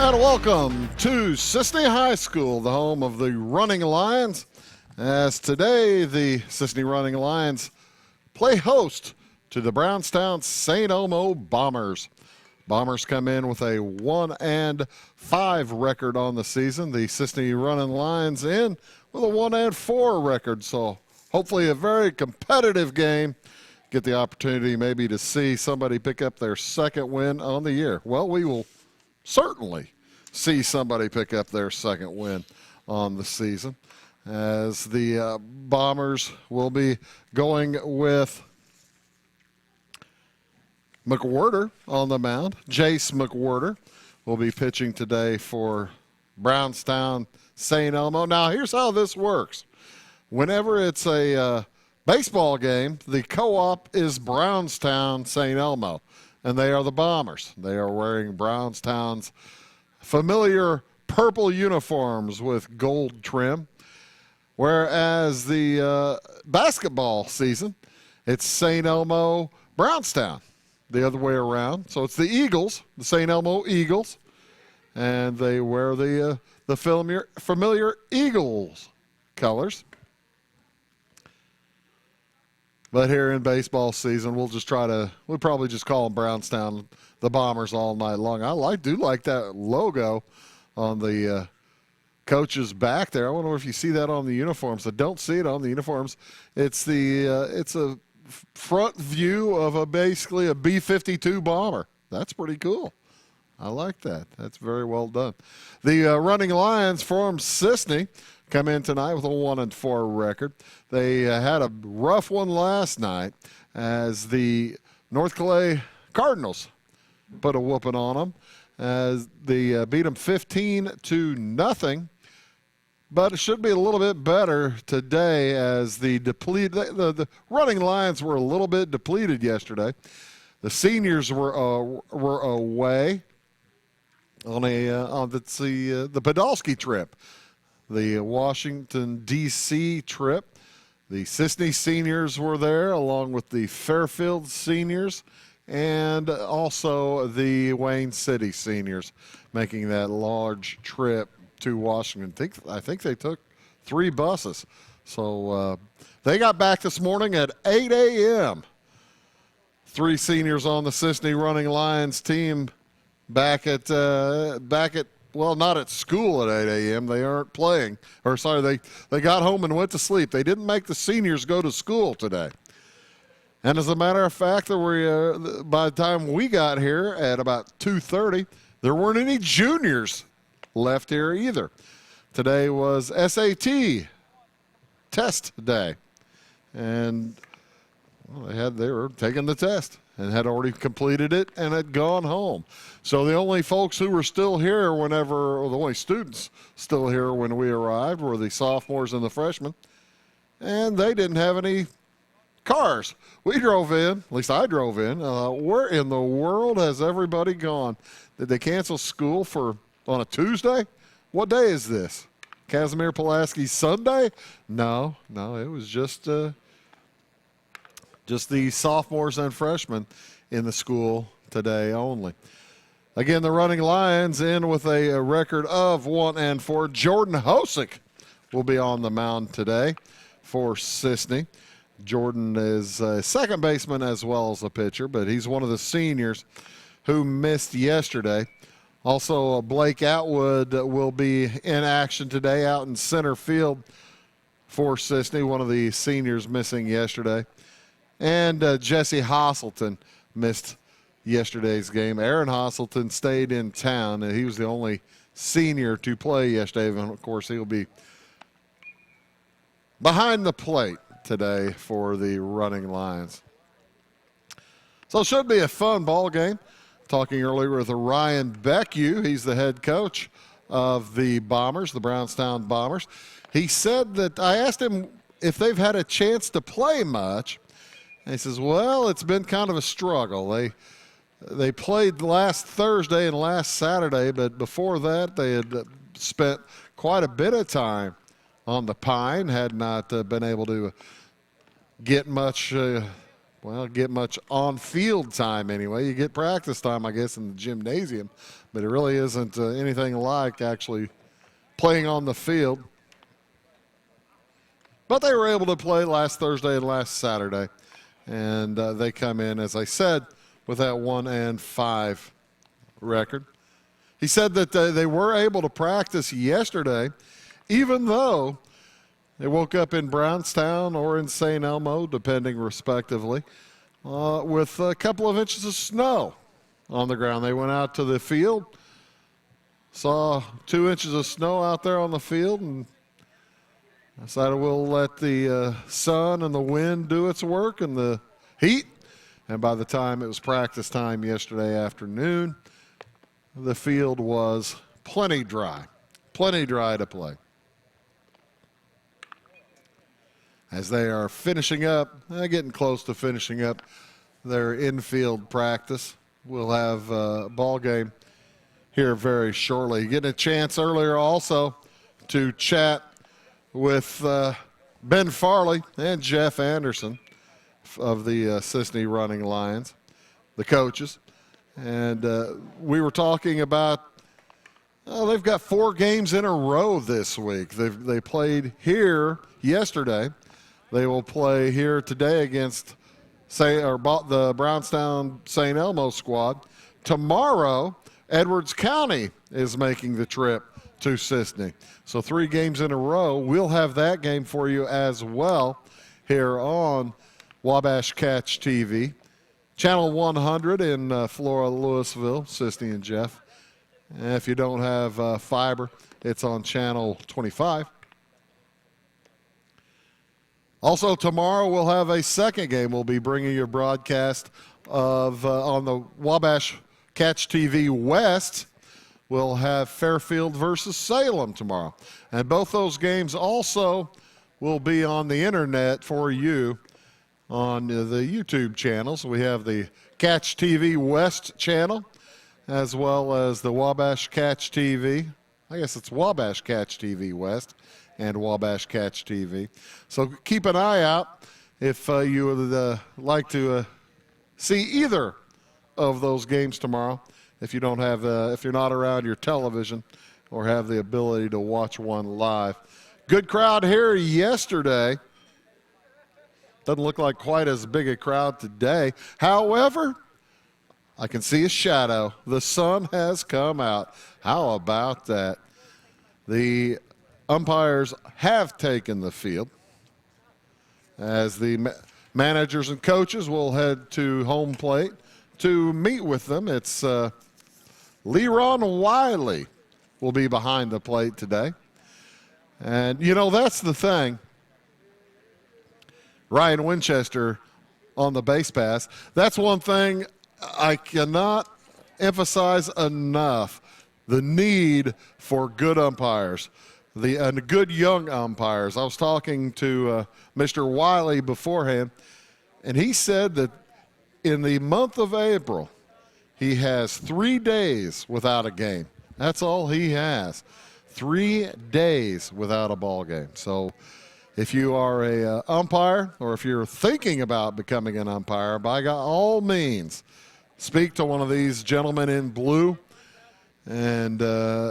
And welcome to Cisne High School, the home of the Running Lions. As today, the Cisne Running Lions play host to the Brownstown St. Elmo Bombers. Bombers come in with a 1-5 record on the season. The Cisne Running Lions in with a 1-4 record. So hopefully a very competitive game. Get the opportunity maybe to see somebody pick up their second win on the year. Well, we will certainly see somebody pick up their second win on the season, as the Bombers will be going with McWhirter on the mound. Jace McWhirter will be pitching today for Brownstown St. Elmo. Now, here's how this works. Whenever it's a baseball game, the co-op is Brownstown St. Elmo, and they are the Bombers. They are wearing Brownstown's familiar purple uniforms with gold trim, whereas the basketball season, it's St. Elmo Brownstown, the other way around. So it's the Eagles, the St. Elmo Eagles, and they wear the familiar Eagles colors. But here in baseball season, we'll probably just call them Brownstown, the Bombers, all night long. I do like that logo on the coach's back there. I wonder if you see that on the uniforms. I don't see it on the uniforms. It's a front view of basically a B-52 bomber. That's pretty cool. I like that. That's very well done. The Running Lions from Cisne come in tonight with a 1-4 record. They had a rough one last night as the North Calais Cardinals put a whooping on them, as they beat them 15-0. But it should be a little bit better today, as the Running Lions were a little bit depleted yesterday. The seniors were away on the Podolsky trip, the Washington, D.C. trip. The Cisne seniors were there, along with the Fairfield seniors and also the Wayne City seniors, making that large trip to Washington. I think they took 3 buses. So they got back this morning at 8 a.m. 3 seniors on the Cisne Running Lions team back at well, not at school at 8 a.m. They aren't playing. They got home and went to sleep. They didn't make the seniors go to school today. And as a matter of fact, by the time we got here at about 2:30, there weren't any juniors left here either. Today was SAT test day. And they were taking the test and had already completed it and had gone home. So the only folks who were still here the only students still here when we arrived were the sophomores and the freshmen, and they didn't have any cars. We drove in, at least I drove in. Where in the world has everybody gone? Did they cancel school on a Tuesday? What day is this? Casimir Pulaski's Sunday? No, it was just the sophomores and freshmen in the school today only. Again, the Running Lions in with a record of 1-4. Jordan Hosick will be on the mound today for Cisne. Jordan is a second baseman as well as a pitcher, but he's one of the seniors who missed yesterday. Also, Blake Atwood will be in action today out in center field for Cisne, one of the seniors missing yesterday. And Jesse Hosselton missed yesterday's game. Aaron Hosselton stayed in town, and he was the only senior to play yesterday. And, of course, he'll be behind the plate today for the Running Lions. So it should be a fun ball game. Talking earlier with Ryan Beckew. He's the head coach of the Bombers, the Brownstown Bombers. He said that I asked him if they've had a chance to play much. And he says, well, it's been kind of a struggle. They played last Thursday and last Saturday, but before that they had spent quite a bit of time on the Pine, had not been able to get much get much on-field time anyway. You get practice time, I guess, in the gymnasium, but it really isn't anything like actually playing on the field. But they were able to play last Thursday and last Saturday, and they come in, as I said, with that 1-5 record. He said that they were able to practice yesterday, even though they woke up in Brownstown or in St. Elmo, depending respectively, with a couple of inches of snow on the ground. They went out to the field, saw 2 inches of snow out there on the field, and decided we'll let the sun and the wind do its work and the heat. And by the time it was practice time yesterday afternoon, the field was plenty dry to play. As they are finishing up, getting close to finishing up their infield practice. We'll have a ball game here very shortly. Getting a chance earlier also to chat with Ben Farley and Jeff Anderson of the Cisne Running Lions, the coaches. And we were talking about, they've got 4 games in a row this week. They played here yesterday. They will play here today against the Brownstown St. Elmo squad. Tomorrow, Edwards County is making the trip to Cisne. So 3 games in a row. We'll have that game for you as well here on Wabash Catch TV. Channel 100 in Flora, Louisville, Cisne and Jeff. And if you don't have fiber, it's on Channel 25. Also tomorrow we'll have a second game. We'll be bringing you a broadcast of on the Wabash Catch TV West. We'll have Fairfield versus Salem tomorrow. And both those games also will be on the internet for you on the YouTube channels. We have the Catch TV West channel as well as the Wabash Catch TV. I guess it's Wabash Catch TV West and Wabash Catch TV. So keep an eye out if you would like to see either of those games tomorrow. If you don't have, if you're not around your television or have the ability to watch one live. Good crowd here yesterday. Doesn't look like quite as big a crowd today. However, I can see a shadow. The sun has come out. How about that? The umpires have taken the field as the managers and coaches will head to home plate to meet with them. It's Leron Wiley will be behind the plate today. And, you know, that's the thing. Ryan Winchester on the base pass. That's one thing I cannot emphasize enough, the need for good umpires, and good young umpires. I was talking to Mr. Wiley beforehand, and he said that in the month of April, he has 3 days without a game. That's all he has. 3 days without a ball game. So if you are a umpire or if you're thinking about becoming an umpire, by all means, speak to one of these gentlemen in blue and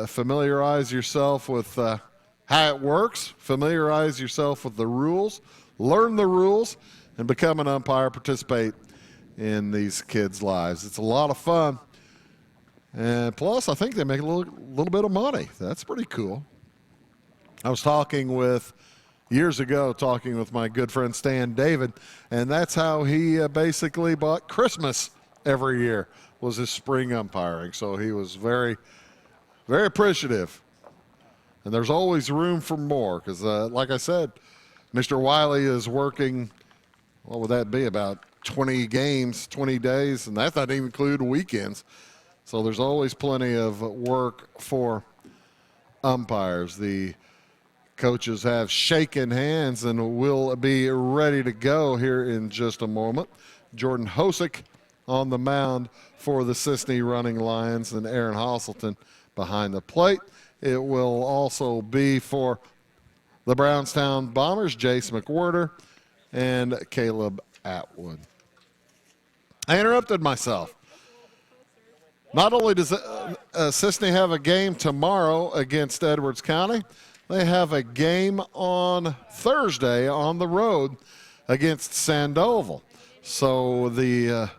familiarize yourself with how it works, familiarize yourself with the rules, learn the rules, and become an umpire, participate in these kids' lives. It's a lot of fun. And plus, I think they make a little bit of money. That's pretty cool. I was years ago, talking with my good friend Stan David, and that's how he basically bought Christmas every year, was his spring umpiring. So he was very, very appreciative. And there's always room for more because, like I said, Mr. Wiley is working, what would that be, about 20 games, 20 days, and that doesn't even include weekends. So there's always plenty of work for umpires. The coaches have shaken hands and will be ready to go here in just a moment. Jordan Hosick on the mound for the Cisne Running Lions and Aaron Hasselton behind the plate. It will also be for the Brownstown Bombers, Jace McWhirter and Caleb Atwood. I interrupted myself. Not only does Cisne have a game tomorrow against Edwards County, they have a game on Thursday on the road against Sandoval. So the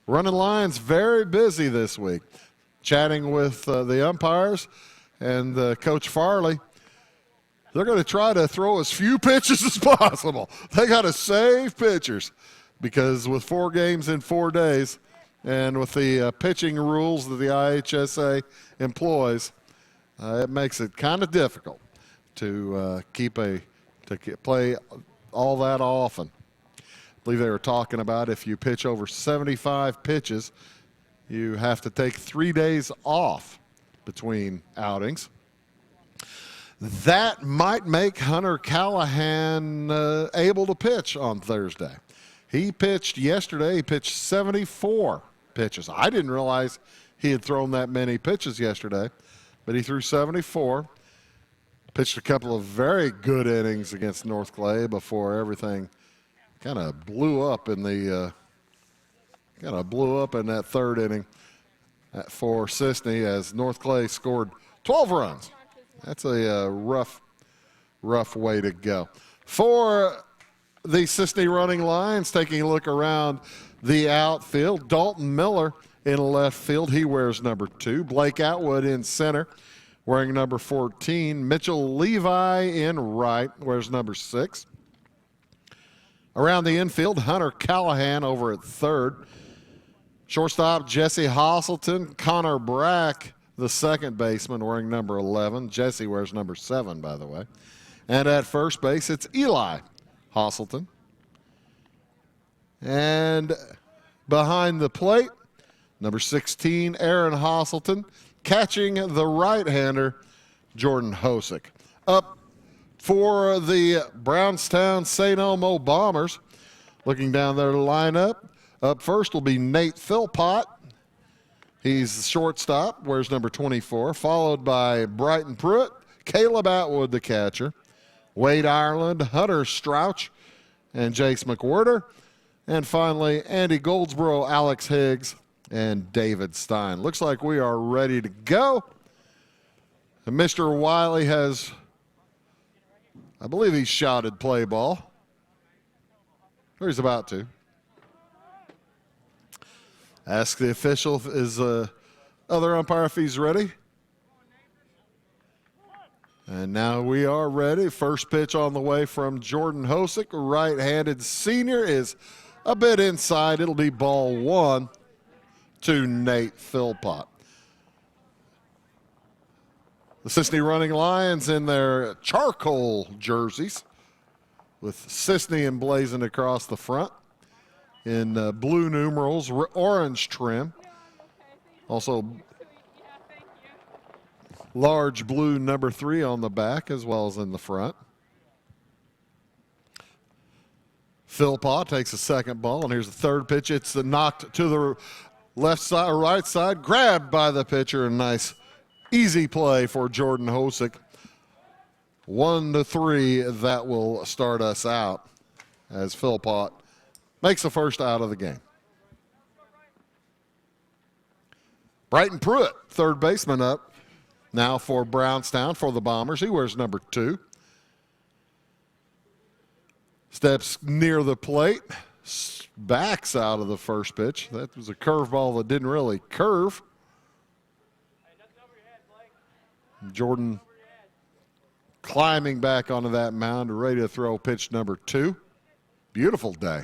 running line's very busy this week. Chatting with the umpires and Coach Farley, they're going to try to throw as few pitches as possible. They got to save pitchers because with 4 games in 4 days, and with the pitching rules that the IHSA employs, it makes it kind of difficult to play all that often. I believe they were talking about if you pitch over 75 pitches, you have to take 3 days off between outings. That might make Hunter Callahan able to pitch on Thursday. He pitched yesterday. He pitched 74 pitches. I didn't realize he had thrown that many pitches yesterday, but he threw 74. Pitched a couple of very good innings against North Clay before everything kind of blew up in that third inning for Cisne as North Clay scored 12 runs. That's a rough way to go. For the Cisne running lines, taking a look around the outfield, Dalton Miller in left field. He wears number 2. Blake Atwood in center, wearing number 14. Mitchell Levi in right, wears number 6. Around the infield, Hunter Callahan over at third. Shortstop, Jesse Hosselton. Connor Brack, the second baseman, wearing number 11. Jesse wears number 7, by the way. And at first base, it's Eli Hosselton. And behind the plate, number 16, Aaron Hosselton. Catching the right-hander, Jordan Hosick. Up for the Brownstown St. Elmo Bombers, looking down their lineup, up first will be Nate Philpott. He's the shortstop, wears number 24, followed by Brighton Pruitt, Caleb Atwood, the catcher, Wade Ireland, Hunter Strouch, and Jace McWhirter. And finally, Andy Goldsboro, Alex Higgs, and David Stein. Looks like we are ready to go. And Mr. Wiley has, I believe he's shouted play ball. Or he's about to. Ask the official, is other umpire if he's ready. And now we are ready. First pitch on the way from Jordan Hosick. Right-handed senior is a bit inside. It'll be ball 1 to Nate Philpott. The Cisne Running Lions in their charcoal jerseys with Cisne emblazoned across the front in blue numerals, orange trim. Also large blue number 3 on the back as well as in the front. Philpott takes a second ball, and here's the third pitch. It's knocked to the left side or right side, grabbed by the pitcher. A nice, easy play for Jordan Hosick. 1-3, that will start us out as Philpott makes the first out of the game. Brighton Pruitt, third baseman, up now for Brownstown for the Bombers. He wears number 2. Steps near the plate, backs out of the first pitch. That was a curveball that didn't really curve. Jordan climbing back onto that mound, ready to throw pitch number 2. Beautiful day.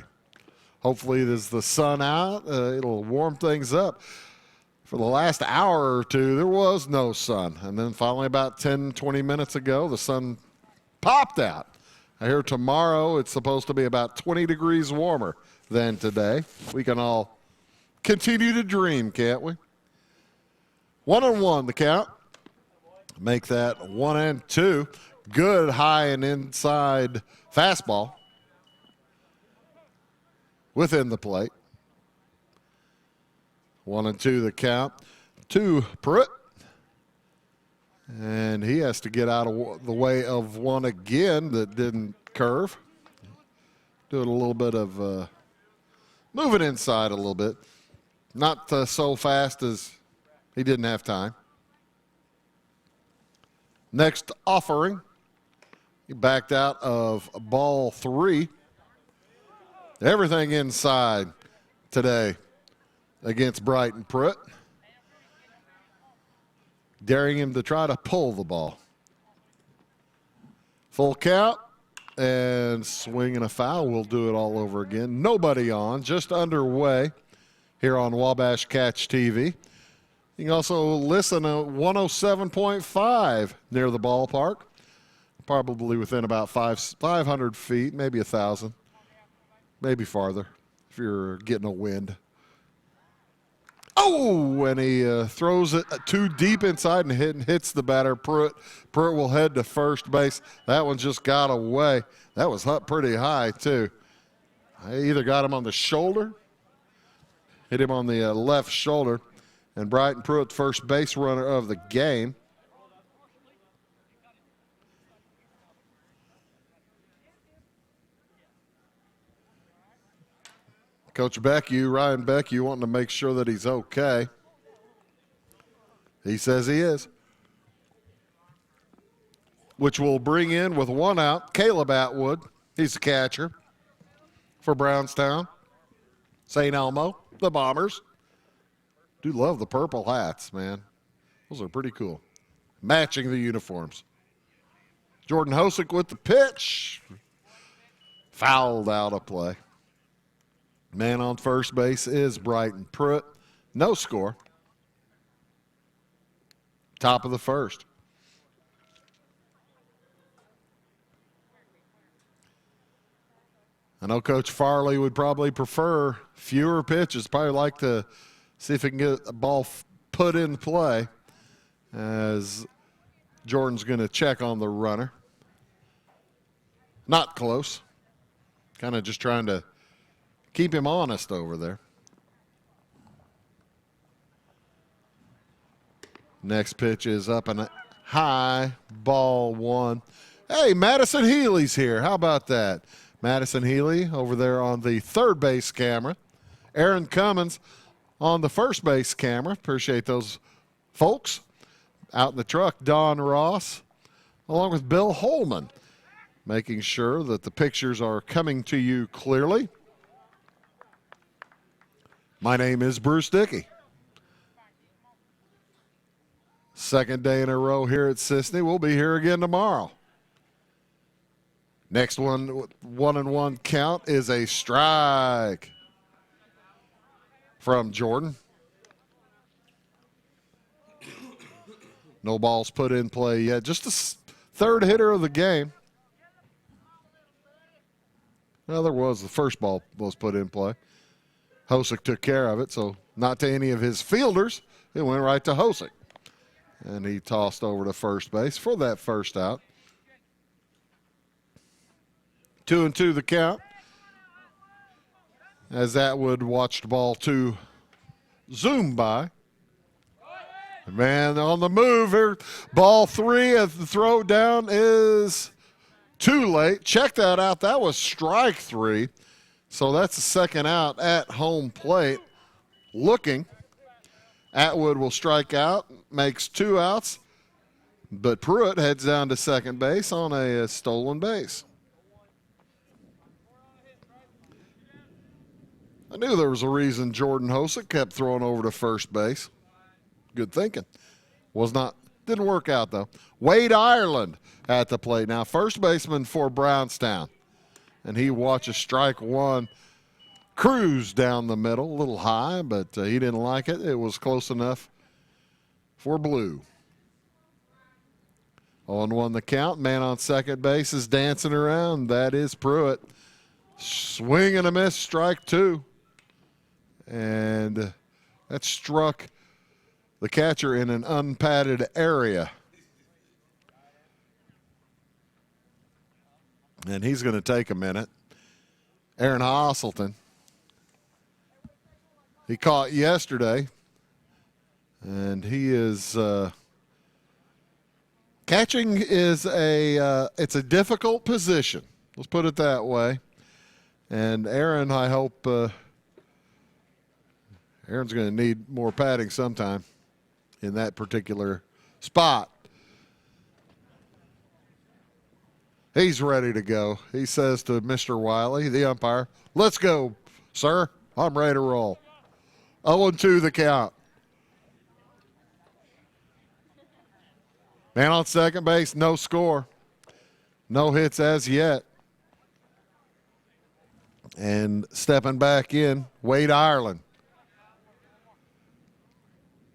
Hopefully, as the sun out, it'll warm things up. For the last hour or two, there was no sun. And then finally, about 10, 20 minutes ago, the sun popped out. I hear tomorrow it's supposed to be about 20 degrees warmer than today. We can all continue to dream, can't we? 1-1 the count. Make that 1-2. Good high and inside fastball within the plate. 1-2 the count to Pruitt. And he has to get out of the way of one again that didn't curve. Doing a little bit of moving inside a little bit. Not so fast as he didn't have time. Next offering, he backed out of ball 3. Everything inside today against Brighton Pruitt. Daring him to try to pull the ball. Full count and swing and a foul. We'll do it all over again. Nobody on, just underway here on Wabash Catch TV. You can also listen to 107.5 near the ballpark. Probably within about 500 feet, maybe 1,000, maybe farther if you're getting a wind. Oh, and he throws it too deep inside and hits the batter. Pruitt will head to first base. That one just got away. That was up pretty high, too. I either got him on the shoulder, hit him on the left shoulder, and Brighton Pruitt, first base runner of the game. Coach Ryan Beckie, wanting to make sure that he's okay. He says he is. Which will bring in with 1 out, Caleb Atwood. He's the catcher for Brownstown. St. Elmo, the Bombers. Do love the purple hats, man. Those are pretty cool. Matching the uniforms. Jordan Hosick with the pitch. Fouled out of play. Man on first base is Brighton Pruitt. No score. Top of the first. I know Coach Farley would probably prefer fewer pitches. Probably like to see if he can get a ball put in play as Jordan's going to check on the runner. Not close. Kind of just trying to keep him honest over there. Next pitch is up and high, ball 1. Hey, Madison Healy's here. How about that? Madison Healy over there on the third base camera. Aaron Cummins on the first base camera. Appreciate those folks. Out in the truck, Don Ross, along with Bill Holman, making sure that the pictures are coming to you clearly. My name is Bruce Dickey. Second day in a row here at Cisne. We'll be here again tomorrow. Next one, 1-1 count is a strike from Jordan. No balls put in play yet. Just the third hitter of the game. Well, there was. The first ball was put in play. Hosick took care of it, so not to any of his fielders. It went right to Hosick. And he tossed over to first base for that first out. 2-2 the count. As Atwood watched ball 2 zoom by. Man on the move here. Ball 3 at the throw down is too late. Check that out. That was strike 3. So that's the second out at home plate. Looking. Atwood will strike out, makes 2 outs, but Pruitt heads down to second base on a stolen base. I knew there was a reason Jordan Hosick kept throwing over to first base. Good thinking. Didn't work out though. Wade Ireland at the plate now, first baseman for Brownstown. And he watches strike 1 cruise down the middle, a little high, but he didn't like it. It was close enough for blue. 0-1 the count. Man on second base is dancing around. That is Pruitt. Swing and a miss, strike 2. And that struck the catcher in an unpadded area. And he's going to take a minute. Aaron Hosselton. He caught yesterday. And he is catching is it's a difficult position. Let's put it that way. And Aaron, I hope Aaron's going to need more padding sometime in that particular spot. He's ready to go. He says to Mr. Wiley, the umpire, "Let's go, sir. I'm ready to roll." 0-2 the count. Man on second base, no score. No hits as yet. And stepping back in, Wade Ireland.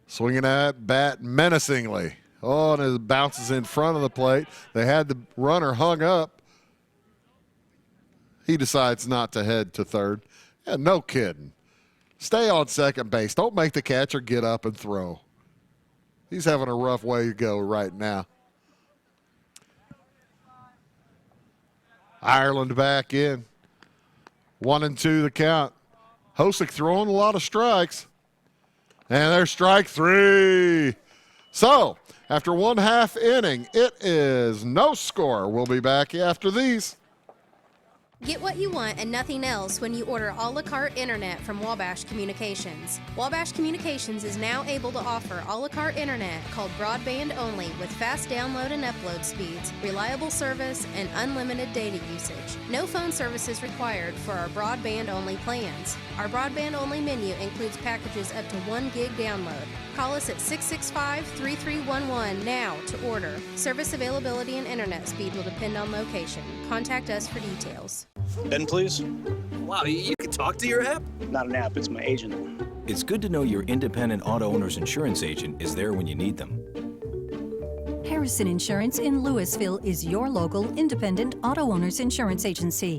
Swinging at bat menacingly. Oh, and it bounces in front of the plate. They had the runner hung up. He decides not to head to third. Yeah, no kidding. Stay on second base. Don't make the catcher get up and throw. He's having a rough way to go right now. Ireland back in. 1-2 the count. Hosick throwing a lot of strikes. And there's strike three. So, after 1/2 inning, it is no score. We'll be back after these. Get what you want and nothing else when you order a la carte internet from Wabash Communications. Wabash Communications is now able to offer a la carte internet called broadband only with fast download and upload speeds, reliable service, and unlimited data usage. No phone service is required for our broadband only plans. Our broadband only menu includes packages up to 1 gig download. Call us at 665-3311 now to order. Service availability and internet speed will depend on location. Contact us for details. Ben, please. Wow, you can talk to your app? Not an app, it's my agent. It's good to know your independent auto owner's insurance agent is there when you need them. Harrison Insurance in Louisville is your local independent auto owner's insurance agency.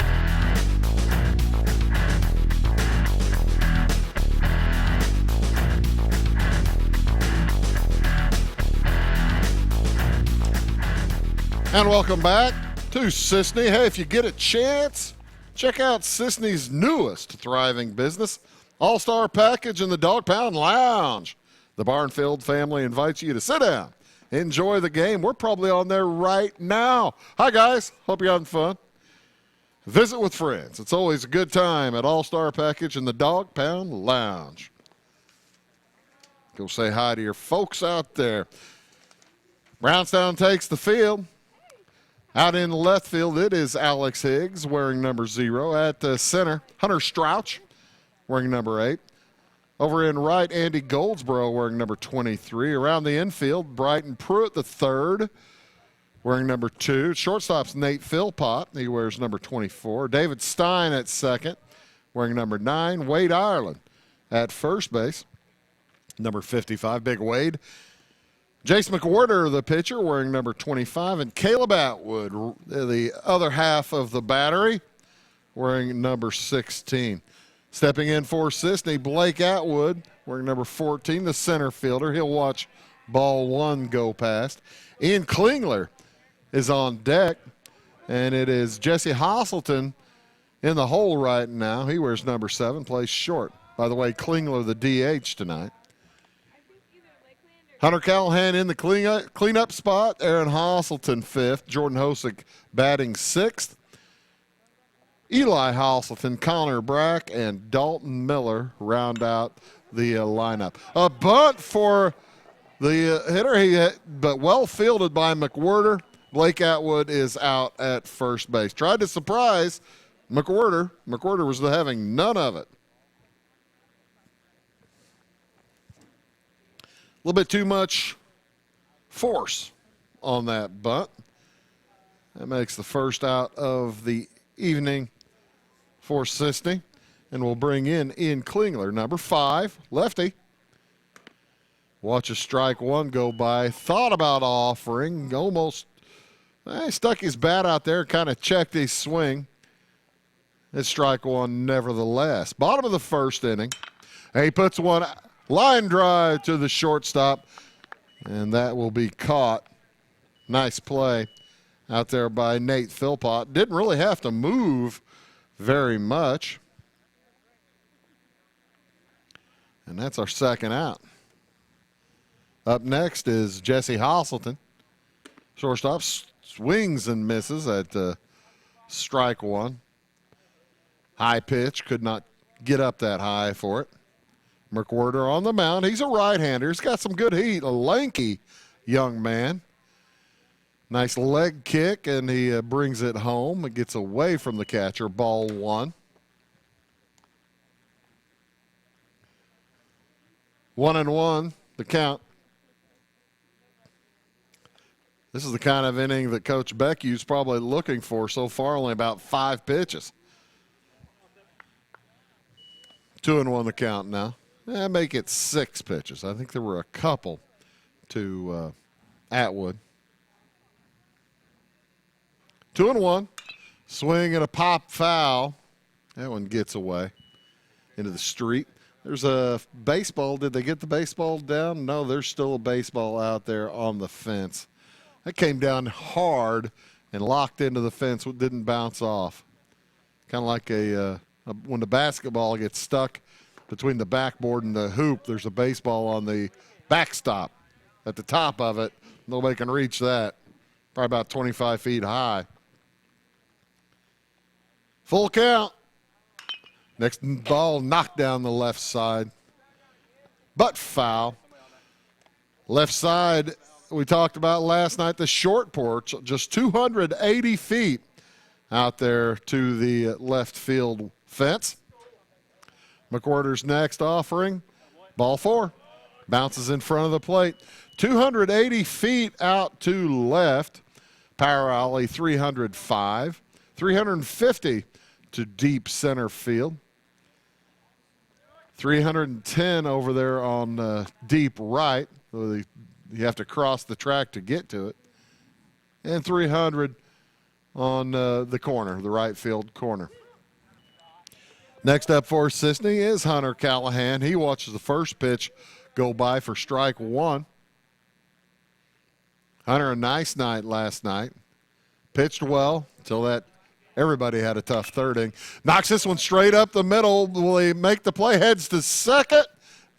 And welcome back to Cisne. Hey, if you get a chance, check out Cisne's newest thriving business, All-Star Package in the Dog Pound Lounge. The Barnfield family invites you to sit down, enjoy the game. We're probably on there right now. Hi, guys. Hope you're having fun. Visit with friends. It's always a good time at All-Star Package in the Dog Pound Lounge. Go say hi to your folks out there. Brownstown takes the field. Out in the left field, it is Alex Higgs wearing number 0. At the center, Hunter Strouch wearing number 8. Over in right, Andy Goldsboro wearing number 23. Around the infield, Bryton Pruitt III wearing number 2. Shortstop's Nate Philpott. He wears number 24. David Stein at second wearing number 9. Wade Ireland at first base, number 55. Big Wade. Jace McWhorter, the pitcher, wearing number 25, and Caleb Atwood, the other half of the battery, wearing number 16. Stepping in for Cisne, Blake Atwood, wearing number 14, the center fielder. He'll watch ball 1 go past. Ian Klingler is on deck, and it is Jesse Hasselton in the hole right now. He wears number 7, plays short. By the way, Klingler the DH tonight. Hunter Callahan in the cleanup spot. Aaron Hasselton 5th. Jordan Hosick batting 6th. Eli Hasselton, Connor Brack, and Dalton Miller round out the lineup. A bunt for the hitter, but well fielded by McWhorter. Blake Atwood is out at first base. Tried to surprise McWhorter. McWhorter was having none of it. A little bit too much force on that bunt. That makes the first out of the evening for Cisne. And we'll bring in Ian Klingler, number 5, lefty. Watch a strike 1 go by. Thought about offering. Almost stuck his bat out there, kind of checked his swing. It's strike 1 nevertheless. Bottom of the first inning. He puts one line drive to the shortstop, and that will be caught. Nice play out there by Nate Philpott. Didn't really have to move very much. And that's our second out. Up next is Jesse Hasselton. Shortstop swings and misses at strike 1. High pitch, could not get up that high for it. McWhirter on the mound. He's a right-hander. He's got some good heat, a lanky young man. Nice leg kick, and he brings it home. It gets away from the catcher. Ball 1. 1-1, the count. This is the kind of inning that Coach Becky's probably looking for so far, only about 5 pitches. 2-1 the count now. Make it 6 pitches. I think there were a couple to Atwood. 2-1. Swing and a pop foul. That one gets away into the street. There's a baseball. Did they get the baseball down? No, there's still a baseball out there on the fence. That came down hard and locked into the fence. It didn't bounce off. Kind of like when the basketball gets stuck between the backboard and the hoop, there's a baseball on the backstop at the top of it. Nobody can reach that. Probably about 25 feet high. Full count. Next ball knocked down the left side. But foul. Left side, we talked about last night, the short porch, just 280 feet out there to the left field fence. McWhirter's next offering. Ball 4. Bounces in front of the plate. 280 feet out to left. Power alley 305. 350 to deep center field. 310 over there on deep right. You have to cross the track to get to it. And 300 on the corner, the right field corner. Next up for Cisne is Hunter Callahan. He watches the first pitch go by for strike 1. Hunter, a nice night last night. Pitched well until that everybody had a tough third inning. Knocks this one straight up the middle. Will he make the play? Heads to second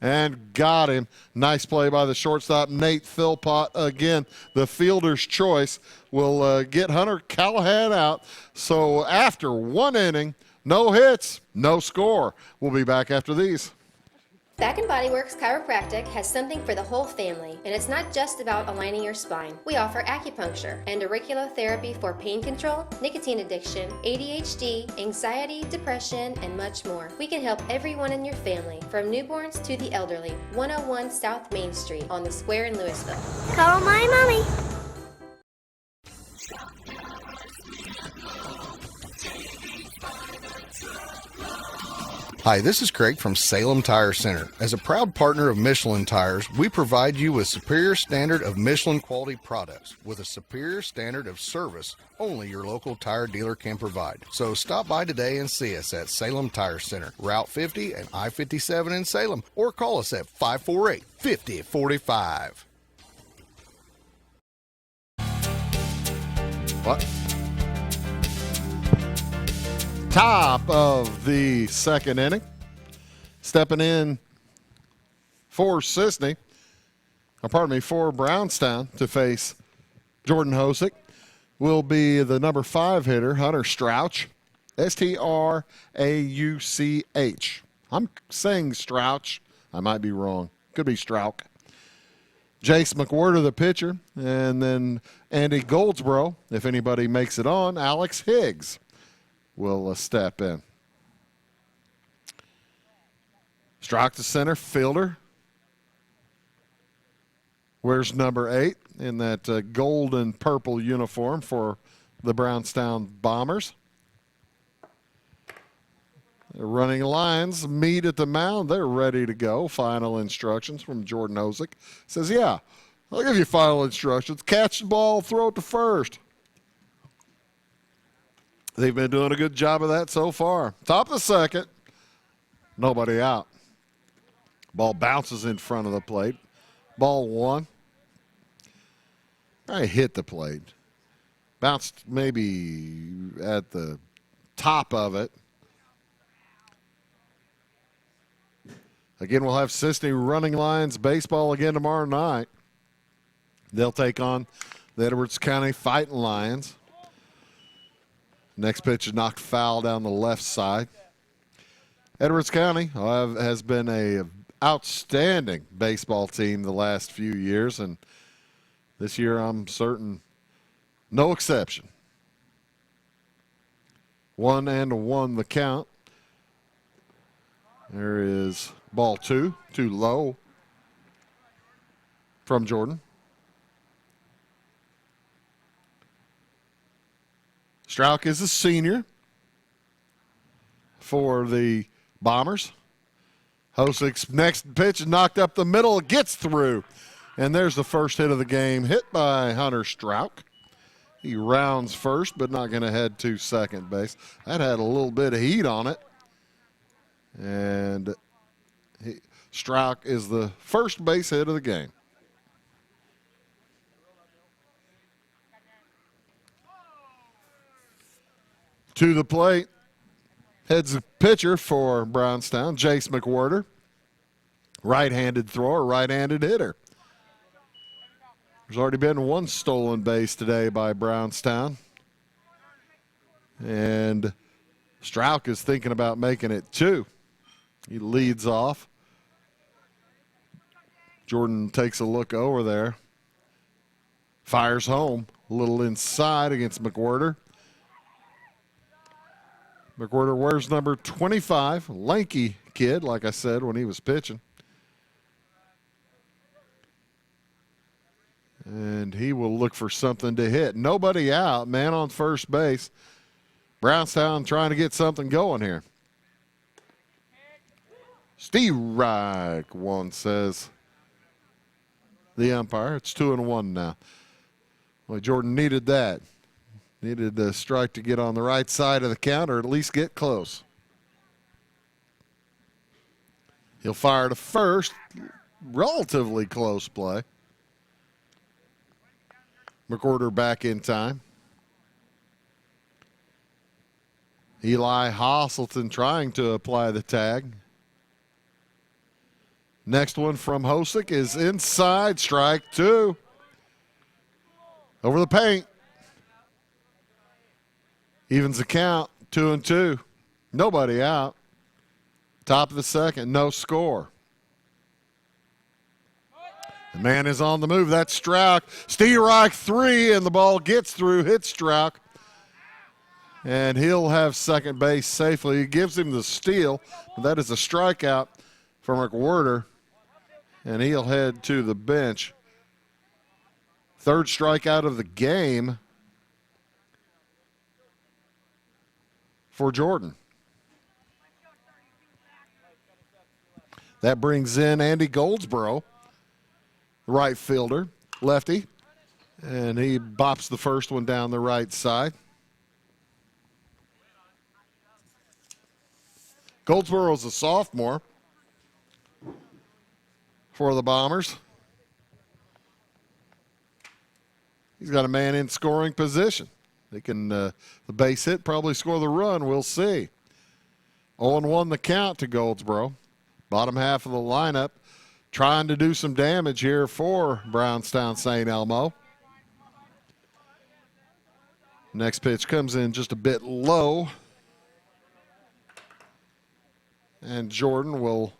and got him. Nice play by the shortstop, Nate Philpott. Again, the fielder's choice will get Hunter Callahan out. So after 1 inning, no hits, no score. We'll be back after these. Back and Body Works Chiropractic has something for the whole family, and it's not just about aligning your spine. We offer acupuncture and auriculotherapy for pain control, nicotine addiction, ADHD, anxiety, depression, and much more. We can help everyone in your family, from newborns to the elderly. 101 South Main Street on the square in Louisville. Call my mommy. Hi, this is Craig from Salem Tire Center. As a proud partner of Michelin Tires, we provide you with superior standard of Michelin quality products with a superior standard of service only your local tire dealer can provide. So stop by today and see us at Salem Tire Center, Route 50 and I-57 in Salem, or call us at 548-5045. What? Top of the second inning. Stepping in for Cisne, for Brownstown to face Jordan Hosick will be the number 5 hitter, Hunter Strouch. S-T-R-A-U-C-H. I'm saying Strouch. I might be wrong. Could be Strauch. Jace McWhirter, the pitcher, and then Andy Goldsboro, if anybody makes it on, Alex Higgs will step in. Strauch, the center fielder. Wears number 8 in that gold and purple uniform for the Brownstown Bombers. The running lines meet at the mound. They're ready to go. Final instructions from Jordan Hosick. Says, yeah, I'll give you final instructions. Catch the ball, throw it to first. They've been doing a good job of that so far. Top of the second, nobody out. Ball bounces in front of the plate. Ball 1. I hit the plate. Bounced maybe at the top of it. Again, we'll have Cisne running lines baseball again tomorrow night. They'll take on the Edwards County Fighting Lions. Next pitch is knocked foul down the left side. Edwards County has been a outstanding baseball team the last few years, and this year I'm certain no exception. 1-1 the count. There is ball two, too low from Jordan. Strauch is a senior for the Bombers. Hosek's next pitch knocked up the middle, gets through. And there's the first hit of the game, hit by Hunter Strauch. He rounds first, but not going to head to second base. That had a little bit of heat on it. And Strauch is the first base hit of the game. To the plate, heads the pitcher for Brownstown, Jace McWhorter. Right-handed thrower, right-handed hitter. There's already been one stolen base today by Brownstown. And Strauch is thinking about making it two. He leads off. Jordan takes a look over there. Fires home, a little inside against McWhorter. McWhorter wears number 25, lanky kid, like I said when he was pitching. And he will look for something to hit. Nobody out, man on first base. Brownstown trying to get something going here. Strike one, says the umpire. It's 2-1 now. Well, Jordan needed that. Needed the strike to get on the right side of the count or at least get close. He'll fire to first. Relatively close play. McWhorter back in time. Eli Hasselton trying to apply the tag. Next one from Hosek is inside, strike two. Over the paint. Evens the count, 2-2. Nobody out. Top of the second, no score. The man is on the move. That's Strauch. Strike three, and the ball gets through, hits Strauch. And he'll have second base safely. He gives him the steal. But that is a strikeout for McWhorter. And he'll head to the bench. Third strikeout of the game for Jordan. That brings in Andy Goldsboro, right fielder, lefty. And he bops the first one down the right side. Goldsboro's a sophomore for the Bombers. He's got a man in scoring position. They can, the base hit, probably score the run. We'll see. 0-1 the count to Goldsboro. Bottom half of the lineup trying to do some damage here for Brownstown St. Elmo. Next pitch comes in just a bit low. And Jordan will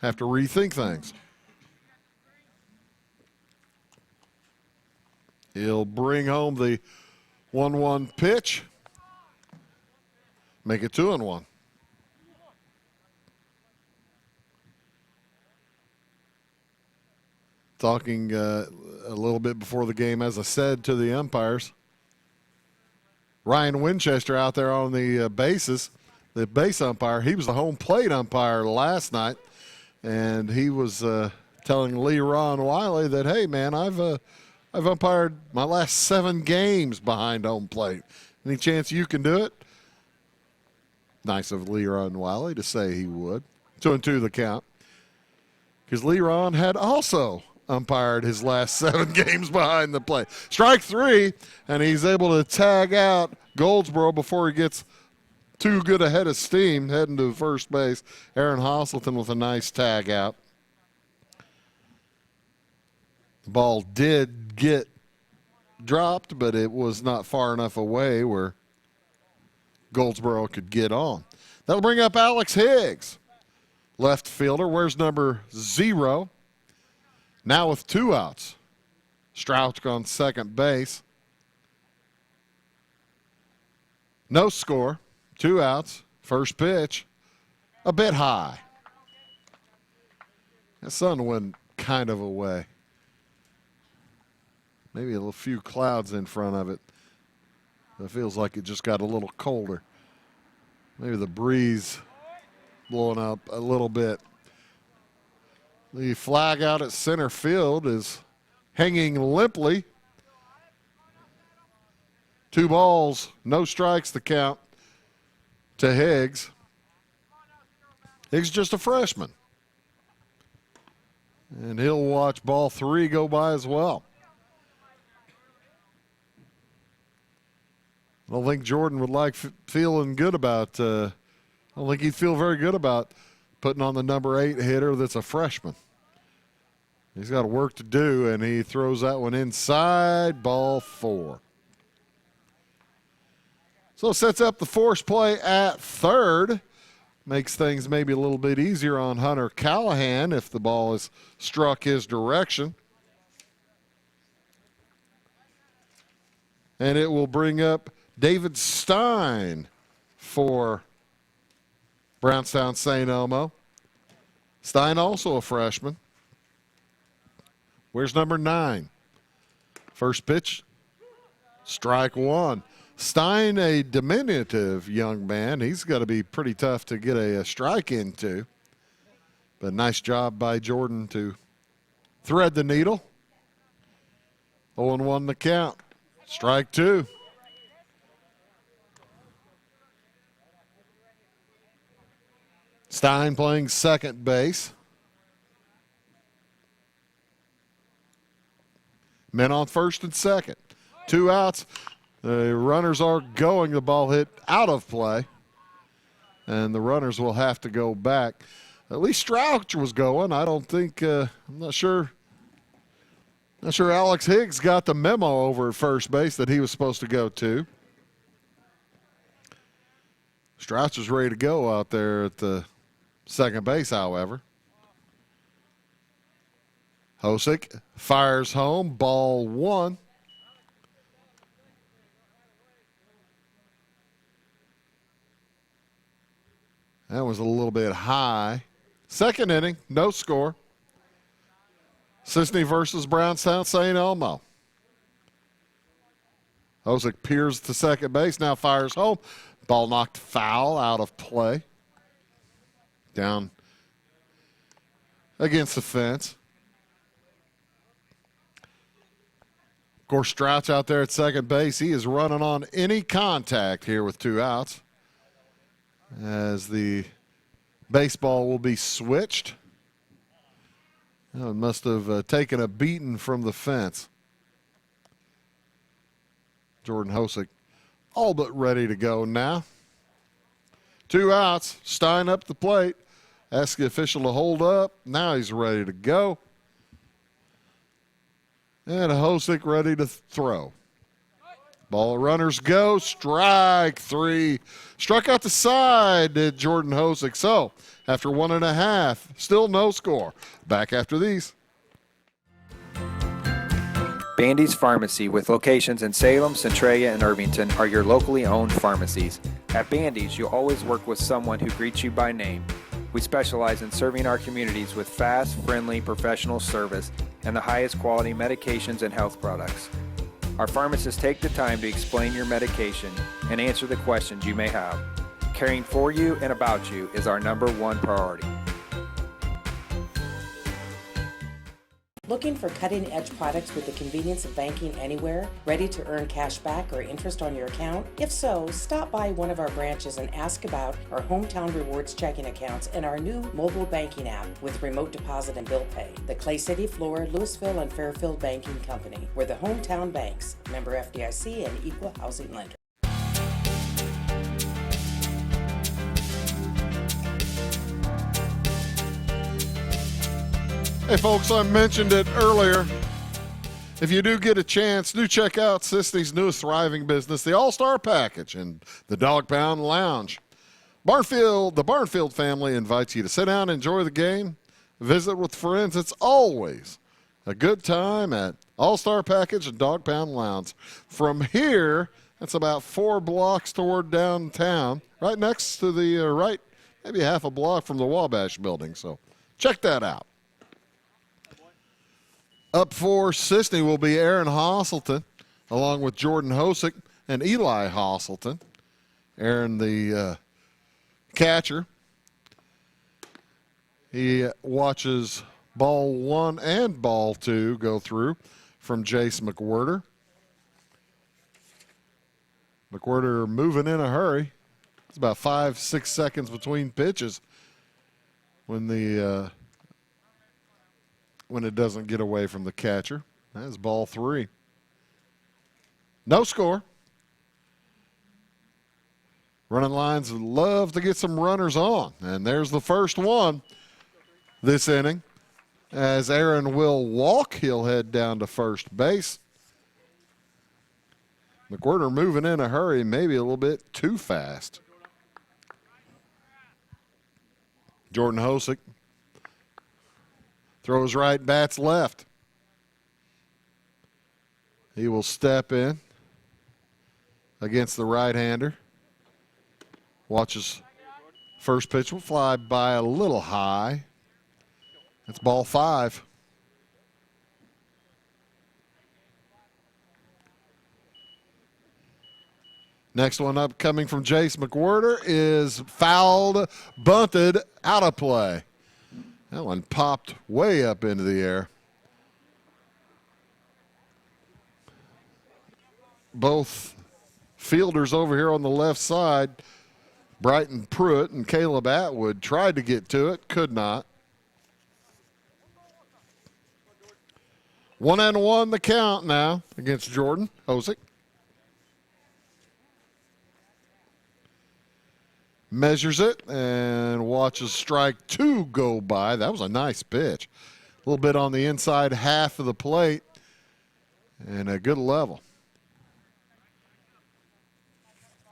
have to rethink things. He'll bring home the 1-1 pitch. Make it 2-1. Talking a little bit before the game, as I said to the umpires, Ryan Winchester out there on the bases, the base umpire, he was the home plate umpire last night, and he was telling Lee Ron Wiley that, hey, man, I've umpired my last 7 games behind home plate. Any chance you can do it? Nice of Lee Ron Wiley to say he would. 2-2 the count. Because Lee Ron had also umpired his last 7 games behind the plate. Strike three, and he's able to tag out Goldsboro before he gets too good a head of steam heading to first base. Aaron Hasselton with a nice tag out. The ball did get dropped, but it was not far enough away where Goldsboro could get on. That'll bring up Alex Higgs. left fielder. Where's number 0? Now with 2 outs. Strouch on second base. No score. 2 outs. First pitch. A bit high. The sun went kind of away. Maybe a few clouds in front of it. It feels like it just got a little colder. Maybe the breeze blowing up a little bit. The flag out at center field is hanging limply. 2 balls, no strikes to count to Higgs. Higgs just a freshman. And he'll watch ball 3 go by as well. I don't think Jordan would like feeling good about, I don't think he'd feel very good about putting on the number 8 hitter that's a freshman. He's got work to do, and he throws that one inside, ball 4. So sets up the force play at third. Makes things maybe a little bit easier on Hunter Callahan if the ball is struck his direction. And it will bring up David Stein for Brownstown St. Elmo. Stein also a freshman. Where's number 9? First pitch, strike 1. Stein, a diminutive young man. He's got to be pretty tough to get a strike into. But nice job by Jordan to thread the needle. 0-1 the count. Strike 2. Stein playing second base. Men on first and second. 2 outs. The runners are going. The ball hit out of play. And the runners will have to go back. At least Strouch was going. I don't think, I'm not sure Alex Higgs got the memo over at first base that he was supposed to go to. Strouch was ready to go out there at the second base, however. Hosick fires home, ball 1. That was a little bit high. Second inning, no score. Cisne versus Brownstown St. Elmo. Hosick peers to second base, now fires home. Ball knocked foul, out of play. Down against the fence. Of course, Strouch out there at second base. He is running on any contact here with 2 outs. As the baseball will be switched. Oh, it must have taken a beating from the fence. Jordan Hosick all but ready to go now. 2 outs. Stein up the plate. Ask the official to hold up. Now he's ready to go. And Hosick ready to throw. Ball runners go. Strike 3. Struck out the side, did Jordan Hosick. So after 1.5, still no score. Back after these. Bandy's Pharmacy, with locations in Salem, Centralia, and Irvington, are your locally owned pharmacies. At Bandy's, you'll always work with someone who greets you by name. We specialize in serving our communities with fast, friendly, professional service and the highest quality medications and health products. Our pharmacists take the time to explain your medication and answer the questions you may have. Caring for you and about you is our #1 priority. Looking for cutting-edge products with the convenience of banking anywhere? Ready to earn cash back or interest on your account? If so, stop by one of our branches and ask about our Hometown Rewards checking accounts and our new mobile banking app with remote deposit and bill pay. The Clay City, Flora, Louisville, and Fairfield Banking Company. We're the hometown banks, member FDIC, and equal housing lender. Hey, folks, I mentioned it earlier. If you do get a chance, do check out Cisne's newest thriving business, the All-Star Package and the Dog Pound Lounge. The Barnfield family invites you to sit down and enjoy the game, visit with friends. It's always a good time at All-Star Package and Dog Pound Lounge. From here, that's about 4 blocks toward downtown, right next to the right, maybe half a block from the Wabash building. So check that out. Up for Cisne will be Aaron Hosselton, along with Jordan Hosick and Eli Hosselton. Aaron, the catcher. He watches ball 1 and ball 2 go through from Jace McWhirter. McWhirter moving in a hurry. It's about 5-6 seconds between pitches when it doesn't get away from the catcher. That's ball 3. No score. Running lines would love to get some runners on. And there's the first one this inning. As Aaron will walk, he'll head down to first base. McWhirter moving in a hurry, maybe a little bit too fast. Jordan Hosick throws right, bats left. He will step in against the right-hander. Watches first pitch will fly by a little high. That's ball 5. Next one up coming from Jace McWhirter is fouled, bunted, out of play. That one popped way up into the air. Both fielders over here on the left side, Brighton Pruitt and Caleb Atwood, tried to get to it, could not. 1-1 the count now against Jordan Hosick. Measures it and watches strike 2 go by. That was a nice pitch. A little bit on the inside half of the plate and a good level.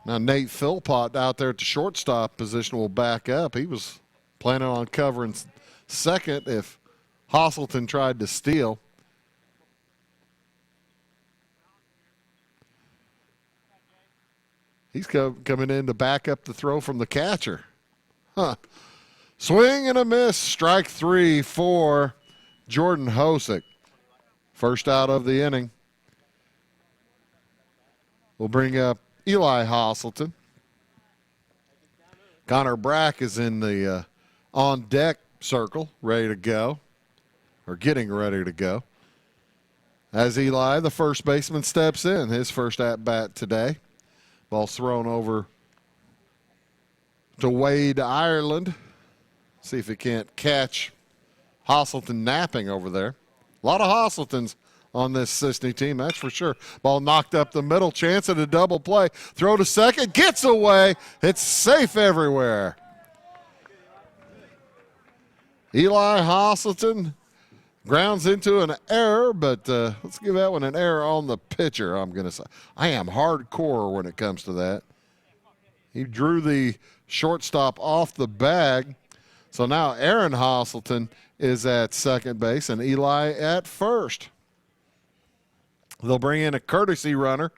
Now Nate Philpott out there at the shortstop position will back up. He was planning on covering second if Hosselton tried to steal. He's coming in to back up the throw from the catcher. Swing and a miss. Strike 3 for Jordan Hosick. First out of the inning. We'll bring up Eli Hosselton. Connor Brack is in the on-deck circle, ready to go, or getting ready to go. As Eli, the first baseman, steps in, his first at-bat today. Ball's thrown over to Wade Ireland. See if he can't catch Hosselton napping over there. A lot of Hosseltons on this Cisne team, that's for sure. Ball knocked up the middle, chance at a double play. Throw to second, gets away. It's safe everywhere. Eli Hosselton grounds into an error, but let's give that one an error on the pitcher, I'm going to say. I am hardcore when it comes to that. He drew the shortstop off the bag. So now Aaron Hosselton is at second base and Eli at first. They'll bring in a courtesy runner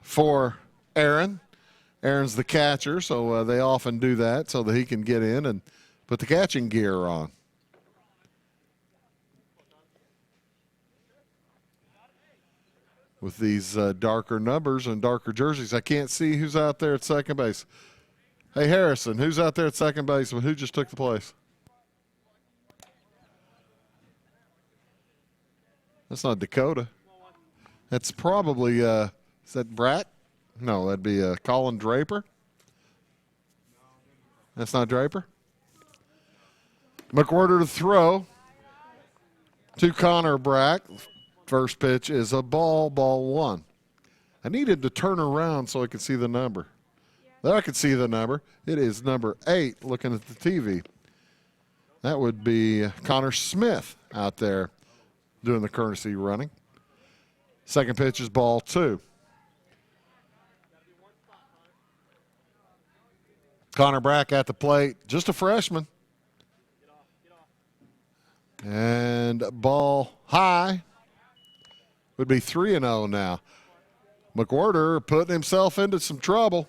for Aaron. Aaron's the catcher, so they often do that so that he can get in and put the catching gear on. With these darker numbers and darker jerseys, I can't see who's out there at second base. Hey, Harrison, who's out there at second base? Who just took the place? That's not Dakota. That's probably, is that Bratt? No, that'd be Colin Draper. That's not Draper. McWhirter to throw to Connor Brack. First pitch is a ball 1. I needed to turn around so I could see the number. There I could see the number. It is number 8 looking at the TV. That would be Connor Smith out there doing the courtesy running. Second pitch is ball 2. Connor Brack at the plate, just a freshman. And ball high. Would be 3-0 now. McWhorter putting himself into some trouble.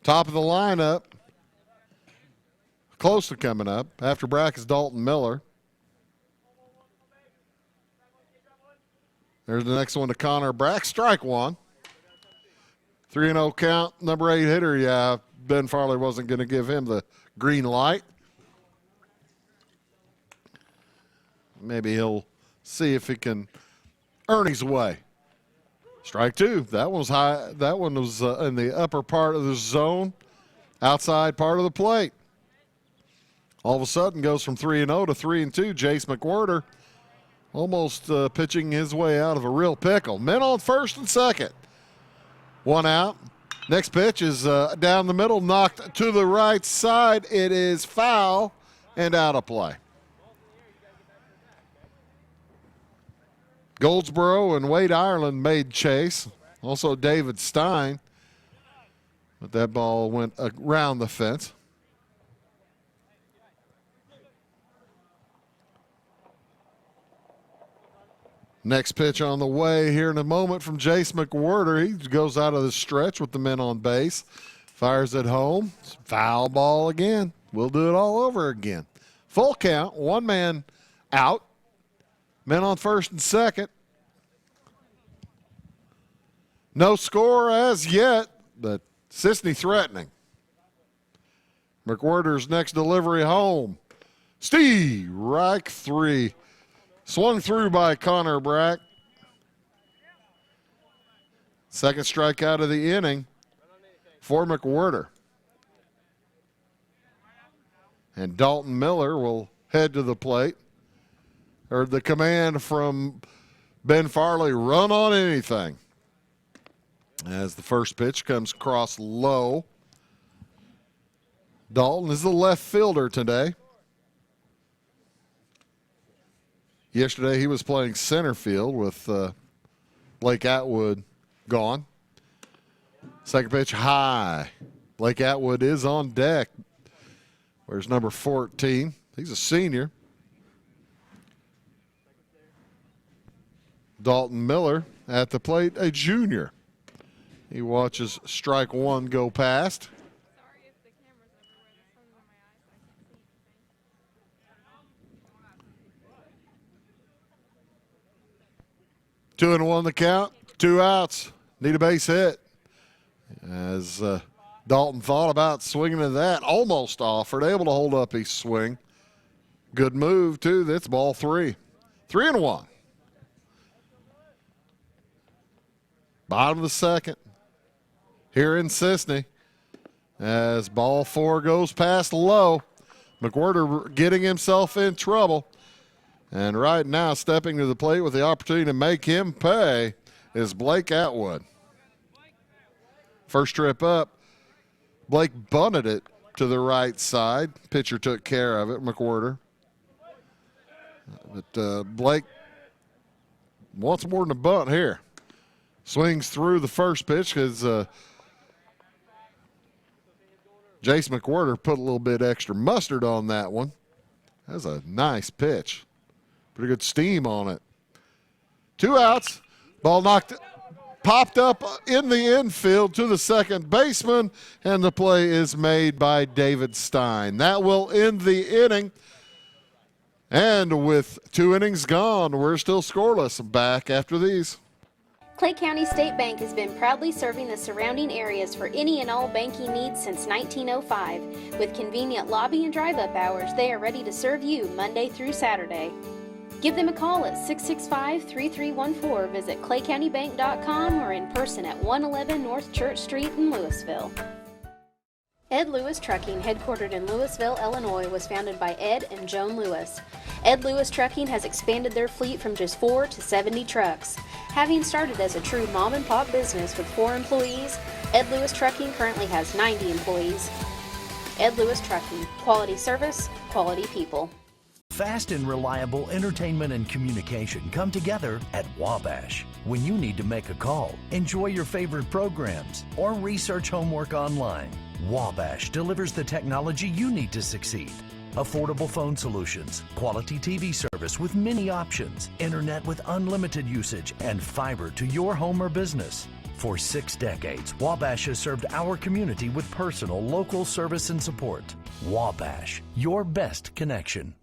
Top of the lineup. Close to coming up. After Brack is Dalton Miller. There's the next one to Connor Brack. Strike one. 3-0 count. Number 8 hitter, yeah. Ben Farley wasn't going to give him the green light. Maybe he'll see if he can earn his way. Strike two. That one was high. That one was in the upper part of the zone, outside part of the plate. All of a sudden goes from 3-0 to 3-2. Jace McWhorter almost pitching his way out of a real pickle. Men on first and second. One out. Next pitch is down the middle, knocked to the right side. It is foul and out of play. Goldsboro and Wade Ireland made chase. Also David Stein. But that ball went around the fence. Next pitch on the way here in a moment from Jace McWhorter. He goes out of the stretch with the men on base. Fires it home. Foul ball again. We'll do it all over again. Full count. One man out. Men on first and second. No score as yet, but Cisne threatening. McWhorter's next delivery home. Steve, Reich 3. Swung through by Connor Brack. Second strikeout of the inning for McWhorter. And Dalton Miller will head to the plate. Heard the command from Ben Farley, run on anything. As the first pitch comes across low. Dalton is the left fielder today. Yesterday he was playing center field with Blake Atwood gone. Second pitch high. Blake Atwood is on deck. Where's number 14? He's a senior. Dalton Miller at the plate, a junior. He watches strike one go past. 2-1 the count, 2 outs. Need a base hit. As Dalton thought about swinging to that, almost offered, able to hold up his swing. Good move, too. That's ball 3. 3-1. Bottom of the second. Here in Cisne. As ball 4 goes past low. McWhorter getting himself in trouble. And right now, stepping to the plate with the opportunity to make him pay is Blake Atwood. First trip up, Blake bunted it to the right side. Pitcher took care of it, McWhorter. But Blake wants more than a bunt here. Swings through the first pitch because Jace McWhorter put a little bit extra mustard on that one. That's a nice pitch. Pretty good steam on it. 2 outs. Ball popped up in the infield to the second baseman, and the play is made by David Stein. That will end the inning. And with 2 innings gone, we're still scoreless. Back after these. Clay County State Bank has been proudly serving the surrounding areas for any and all banking needs since 1905. With convenient lobby and drive-up hours, they are ready to serve you Monday through Saturday. Give them a call at 665-3314, visit claycountybank.com, or in person at 111 North Church Street in Louisville. Ed Lewis Trucking, headquartered in Louisville, Illinois, was founded by Ed and Joan Lewis. Ed Lewis Trucking has expanded their fleet from just 4 to 70 trucks. Having started as a true mom-and-pop business with 4 employees, Ed Lewis Trucking currently has 90 employees. Ed Lewis Trucking, quality service, quality people. Fast and reliable entertainment and communication come together at Wabash. When you need to make a call, enjoy your favorite programs, or research homework online, Wabash delivers the technology you need to succeed. Affordable phone solutions, quality TV service with many options, internet with unlimited usage, and fiber to your home or business. For 6 decades, Wabash has served our community with personal, local service and support. Wabash, your best connection.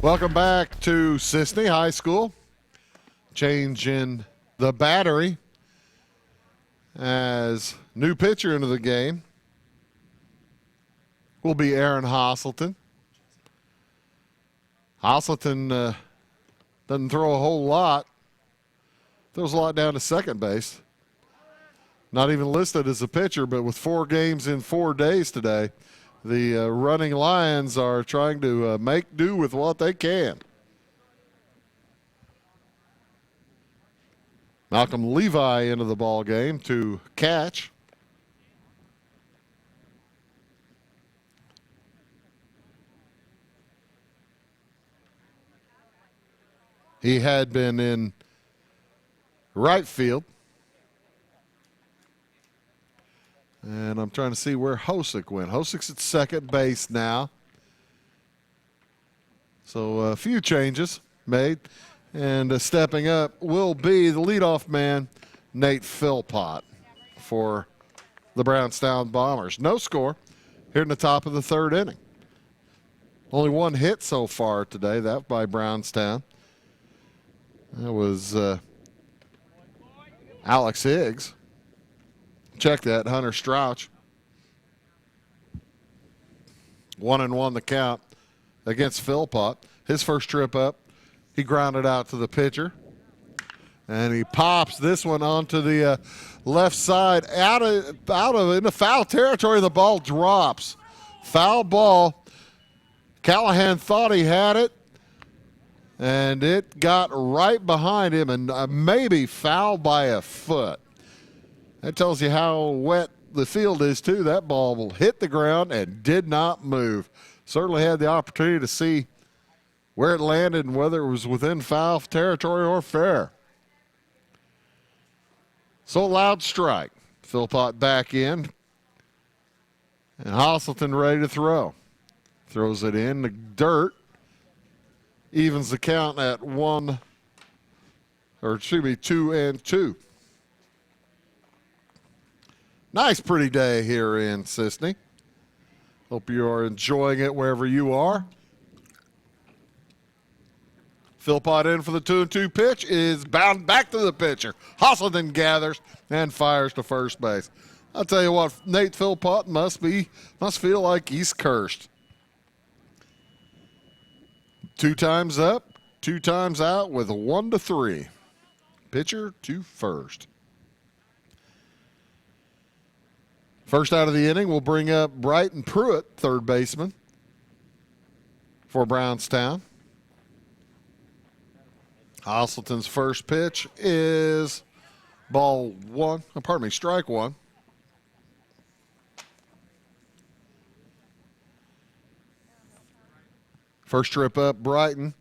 Welcome back to Cisne High School. Change in the battery as new pitcher into the game will be Aaron Hosselton. Hosselton doesn't throw a whole lot. Throws a lot down to second base. Not even listed as a pitcher, but with 4 games in 4 days today, the running Lions are trying to make do with what they can. Malcolm Levi into the ball game to catch. He had been in right field. And I'm trying to see where Hosick went. Hosick's at second base now. So a few changes made. And stepping up will be the leadoff man, Nate Philpott, for the Brownstown Bombers. No score here in the top of the 3rd inning. Only 1 hit so far today, that by Brownstown. That was Alex Higgs. Check that, Hunter Strouch. 1-1 the count against Philpott. His first trip up, he grounded out to the pitcher. And he pops this one onto the left side, out of into foul territory. The ball drops. Foul ball. Callahan thought he had it, and it got right behind him and maybe foul by a foot. That tells you how wet the field is, too. That ball will hit the ground and did not move. Certainly had the opportunity to see where it landed and whether it was within foul territory or fair. So loud strike. Philpott back in. And Hosselton ready to throw. Throws it in the dirt. Evens the count at 2-2. Nice pretty day here in Cisne. Hope you are enjoying it wherever you are. Philpott in for the 2-2 pitch is bound back to the pitcher. Hosselton gathers and fires to first base. I'll tell you what, Nate Philpott must feel like he's cursed. 2 times up, 2 times out with a 1-3. Pitcher to first. First out of the inning, we'll bring up Brighton Pruitt, third baseman for Brownstown. Hosselton's first pitch is strike 1. First trip up, Brighton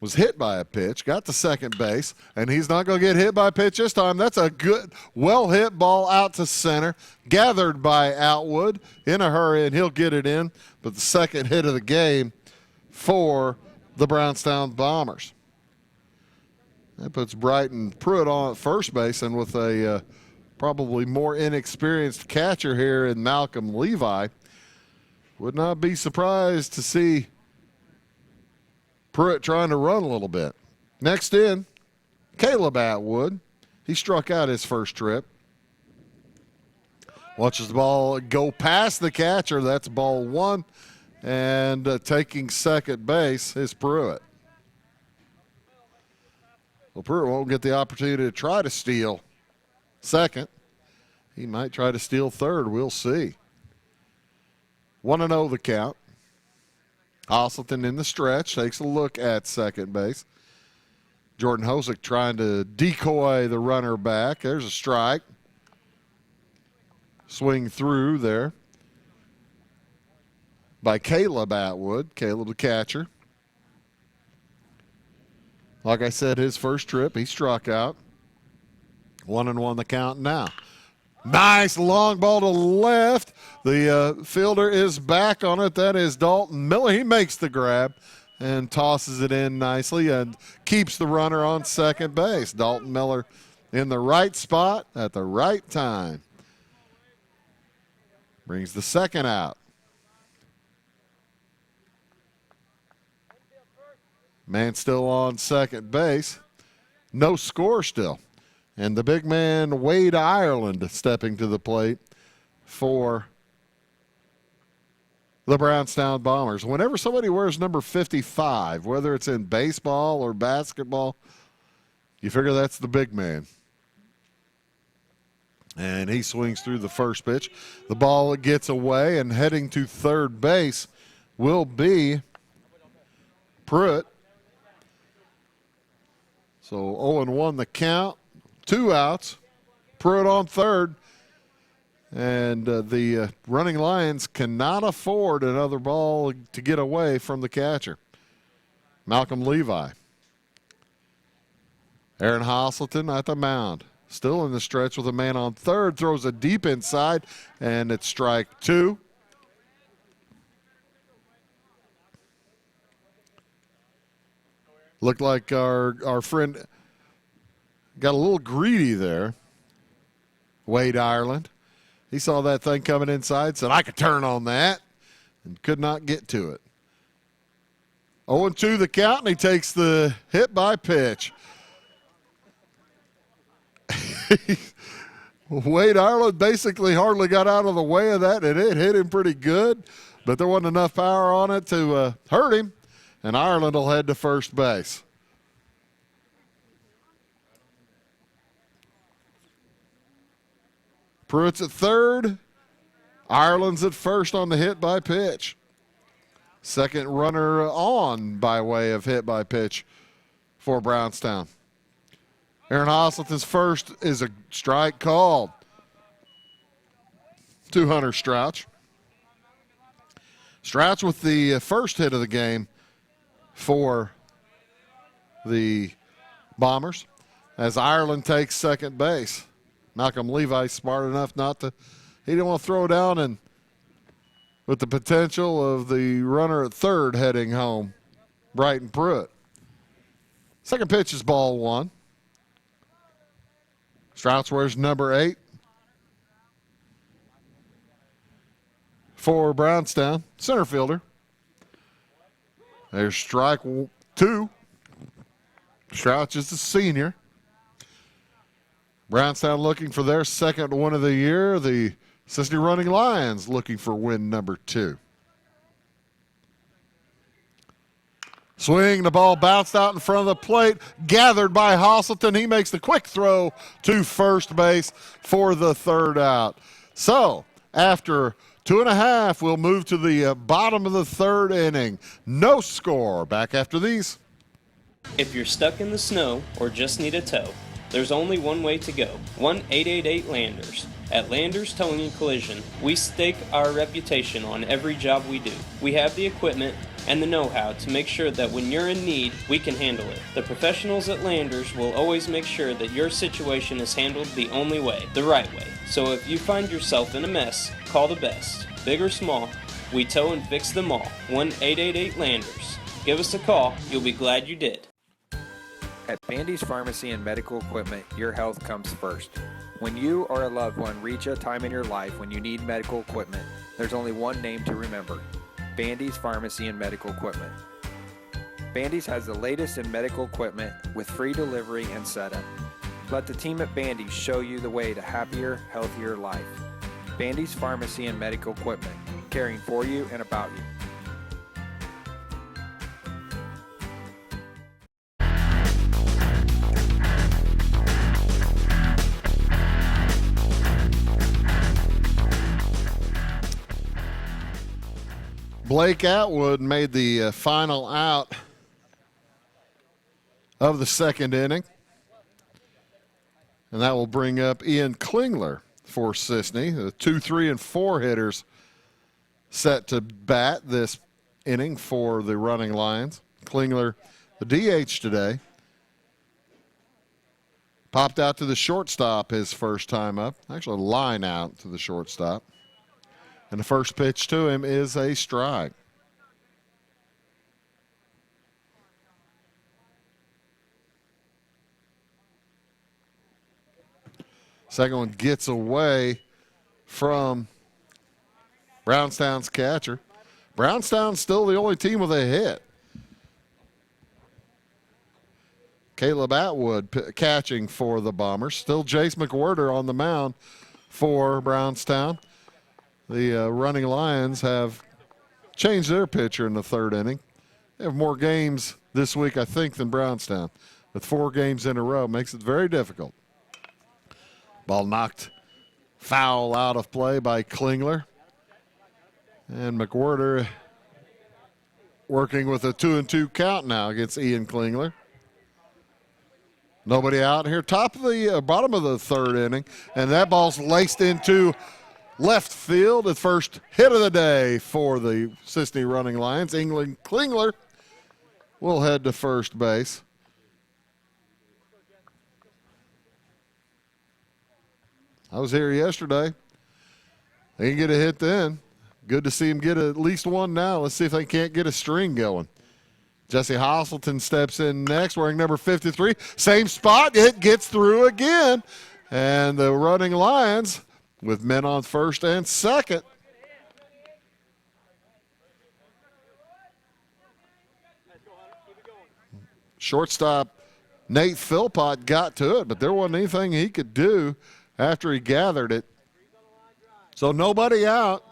was hit by a pitch, got to second base, and he's not going to get hit by a pitch this time. That's a good, well-hit ball out to center, gathered by Outwood in a hurry, and he'll get it in. But the second hit of the game for the Brownstown Bombers. That puts Brighton Pruitt on at first base, and with a probably more inexperienced catcher here in Malcolm Levi, would not be surprised to see Pruitt trying to run a little bit. Next in, Caleb Atwood. He struck out his first trip. Watches the ball go past the catcher. That's ball 1. And taking second base is Pruitt. Well, Pruitt won't get the opportunity to try to steal second. He might try to steal third. We'll see. 1-0 the count. Hosselton in the stretch, takes a look at second base. Jordan Hosick trying to decoy the runner back. There's a strike. swing through there by Caleb Atwood. Caleb the catcher. Like I said, his first trip, he struck out. 1-1 the count now. Nice long ball to left. The fielder is back on it. That is Dalton Miller. He makes the grab and tosses it in nicely and keeps the runner on second base. Dalton Miller in the right spot at the right time. Brings the second out. Man still on second base. No score still. And the big man, Wade Ireland, stepping to the plate for the Brownstown Bombers. Whenever somebody wears number 55, whether it's in baseball or basketball, you figure that's the big man. And he swings through the first pitch. The ball gets away, and heading to third base will be Pruitt. So 0-1 the count. 2 outs. Pruitt on third. And the running Lions cannot afford another ball to get away from the catcher, Malcolm Levi. Aaron Hosselton at the mound. Still in the stretch with a man on third. Throws a deep inside, and it's strike 2. Looked like our friend got a little greedy there. Wade Ireland. He saw that thing coming inside, said, I could turn on that, and could not get to it. 0-2 the count, and he takes the hit by pitch. Wade Ireland basically hardly got out of the way of that, and it hit him pretty good, but there wasn't enough power on it to hurt him, and Ireland will head to first base. Pruitt's at third. Ireland's at first on the hit by pitch. Second runner on by way of hit by pitch for Brownstown. Aaron Hosselton's first is a strike called to Hunter Strouch. Strouch with the first hit of the game for the Bombers as Ireland takes second base. Malcolm Levi smart enough not to, he didn't want to throw down, and with the potential of the runner at third heading home, Brighton Pruitt. Second pitch is ball 1. Strouch wears number 8 for Brownstown, center fielder. There's strike 2. Strouch is the senior. Brownstown looking for their second win of the year. The Cisne Running Lions looking for win number 2. Swing, the ball bounced out in front of the plate, gathered by Hosselton. He makes the quick throw to first base for the third out. So, after 2.5, we'll move to the bottom of the third inning. No score. Back after these. If you're stuck in the snow or just need a tow, there's only one way to go, 1-888-LANDERS. At Landers Towing and Collision, we stake our reputation on every job we do. We have the equipment and the know-how to make sure that when you're in need, we can handle it. The professionals at Landers will always make sure that your situation is handled the only way, the right way. So if you find yourself in a mess, call the best. Big or small, we tow and fix them all. 1-888-LANDERS. Give us a call, you'll be glad you did. At Bandy's Pharmacy and Medical Equipment, your health comes first. When you or a loved one reach a time in your life when you need medical equipment, there's only one name to remember: Bandy's Pharmacy and Medical Equipment. Bandy's has the latest in medical equipment with free delivery and setup. Let the team at Bandy's show you the way to happier, healthier life. Bandy's Pharmacy and Medical Equipment, caring for you and about you. Blake Atwood made the final out of the second inning. And that will bring up Ian Klingler for Cisne. The 2, 3, and 4 hitters set to bat this inning for the Running Lions. Klingler, the DH today, popped out to the shortstop his first time up. Actually, line out to the shortstop. And the first pitch to him is a strike. Second one gets away from Brownstown's catcher. Brownstown's still the only team with a hit. Caleb Atwood catching for the Bombers. Still Jace McWhirter on the mound for Brownstown. The Running Lions have changed their pitcher in the third inning. They have more games this week, I think, than Brownstown. With 4 games in a row, makes it very difficult. Ball knocked foul out of play by Klingler. And McWhirter working with a 2-2 count now against Ian Klingler. Nobody out here. Top of the bottom of the third inning. And that ball's laced into left field. The first hit of the day for the Cisne Running Lions. England Klingler will head to first base. I was here yesterday. They didn't get a hit then. Good to see him get at least one now. Let's see if they can't get a string going. Jesse Hasselton steps in next, wearing number 53. Same spot. It gets through again. And the Running Lions, with men on first and second, shortstop Nate Philpott got to it, but there wasn't anything he could do after he gathered it. So nobody out.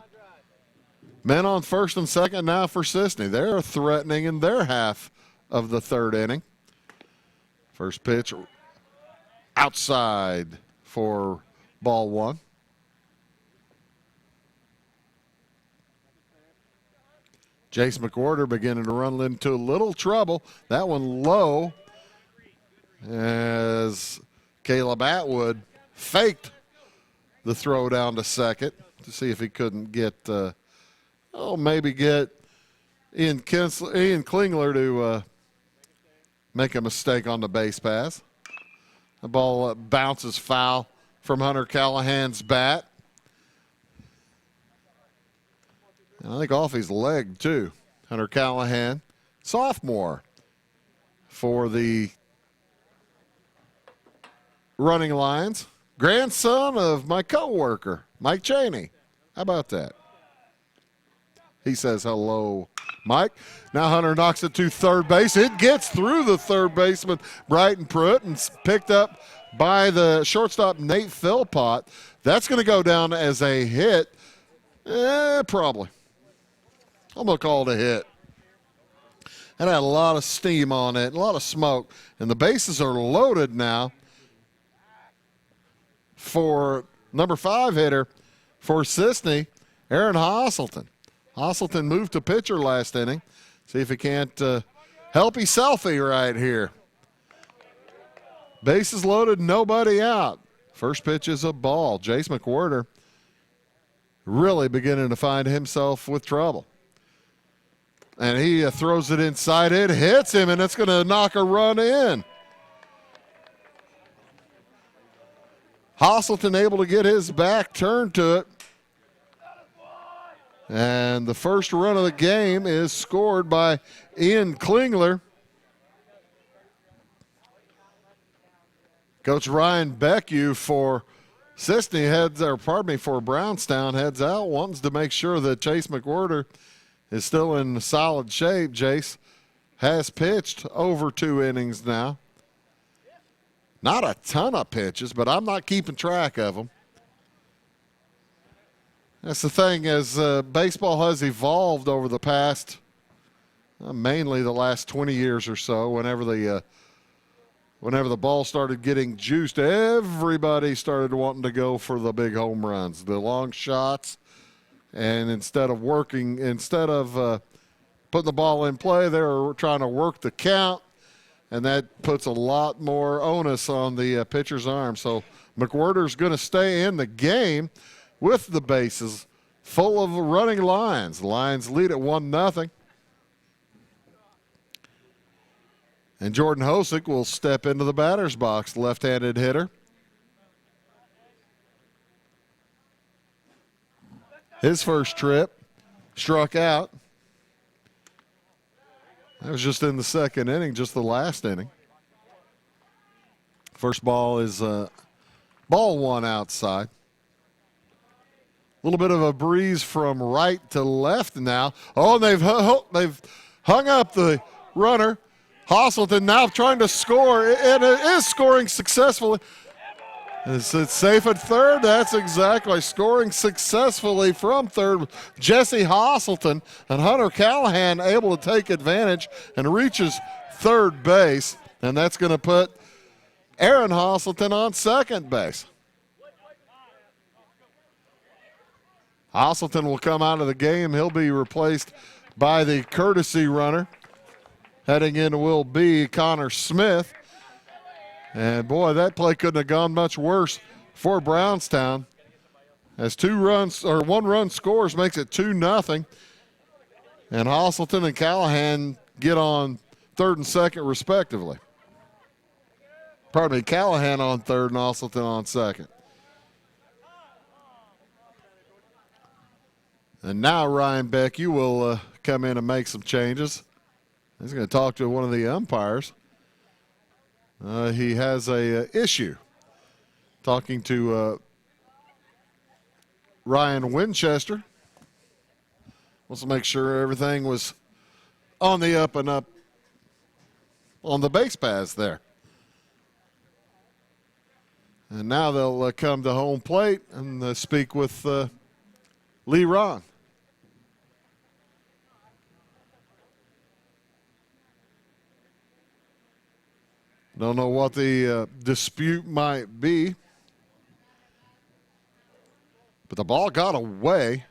Men on first and second now for Cisne. They're threatening in their half of the third inning. First pitch outside for ball 1. Jace McWhirter beginning to run into a little trouble. That one low as Caleb Atwood faked the throw down to second to see if he couldn't get, maybe get Ian Klingler to make a mistake on the base pass. The ball bounces foul from Hunter Callahan's bat. And I think off his leg, too. Hunter Callahan, sophomore for the Running Lions. Grandson of my coworker, Mike Cheney. How about that? He says hello, Mike. Now Hunter knocks it to third base. It gets through the third baseman, Brighton Pruitt, and picked up by the shortstop, Nate Philpott. That's going to go down as a hit. Probably. I'm going to call it a hit. That had a lot of steam on it, a lot of smoke. And the bases are loaded now for number 5 hitter for Cisne, Aaron Hasselton. Hasselton moved to pitcher last inning. See if he can't help himself right here. Bases loaded, nobody out. First pitch is a ball. Jace McWhirter really beginning to find himself with trouble. And he throws it inside. It hits him, and it's going to knock a run in. Hasselton able to get his back turned to it. And the first run of the game is scored by Ian Klingler. Coach Ryan Beckwith for for Brownstown heads out, wants to make sure that Chase McWhirter is still in solid shape. Jace has pitched over 2 innings now. Not a ton of pitches, but I'm not keeping track of them. That's the thing, as baseball has evolved over the past, mainly the last 20 years or so, whenever the ball started getting juiced, everybody started wanting to go for the big home runs, the long shots. And instead of putting the ball in play, they were trying to work the count and that puts a lot more onus on the pitcher's arm. So McWhirter's going to stay in the game with the bases full of running Lions. The Lions lead at 1-0. And Jordan Hosick will step into the batter's box, left-handed hitter. His first trip, struck out. That was just in the second inning, just the last inning. First ball is ball one outside. A little bit of a breeze from right to left now. Oh, they've hung up the runner. Hosselton now trying to score, and it is scoring successfully. Is it safe at third? That's exactly scoring successfully from third. Jesse Hosselton and Hunter Callahan able to take advantage and reaches third base, and that's going to put Aaron Hosselton on second base. Hosselton will come out of the game. He'll be replaced by the courtesy runner. Heading in will be Connor Smith. And boy, that play couldn't have gone much worse for Brownstown. As 1 run scores makes it 2-0. And Hosselton and Callahan get on third and second respectively. Pardon me, Callahan on third and Hosselton on second. And now Ryan Beck, you will come in and make some changes. He's going to talk to one of the umpires. He has a issue talking to Ryan Winchester. Wants to make sure everything was on the up and up on the base paths there. And now they'll come to home plate and speak with Lee Ron. Don't know what the dispute might be. But the ball got away.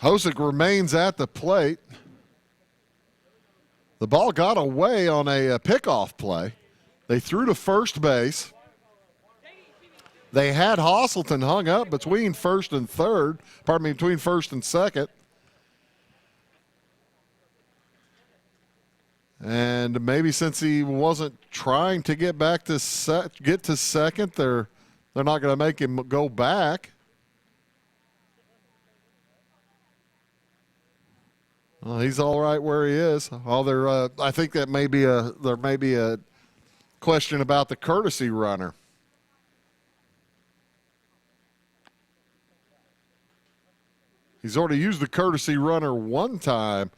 Hosick remains at the plate. The ball got away on a pickoff play. They threw to first base. They had Hosselton hung up between first and third. Pardon me, between first and second. And maybe since he wasn't trying to get back to get to second, they're not going to make him go back. Well, he's all right where he is. I think that there may be a question about the courtesy runner. He's already used the courtesy runner one time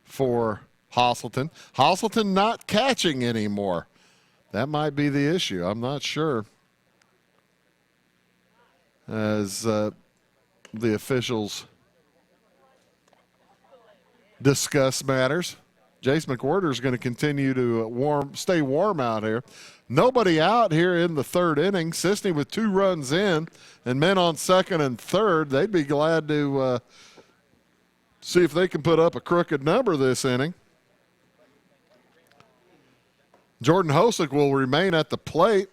for Hosselton. Hosselton not catching anymore. That might be the issue. I'm not sure. As the officials discuss matters. Jace McWhirter is going to continue to stay warm out here. Nobody out here in the third inning. Cisne with 2 runs in and men on second and third. They'd be glad to see if they can put up a crooked number this inning. Jordan Hosick will remain at the plate.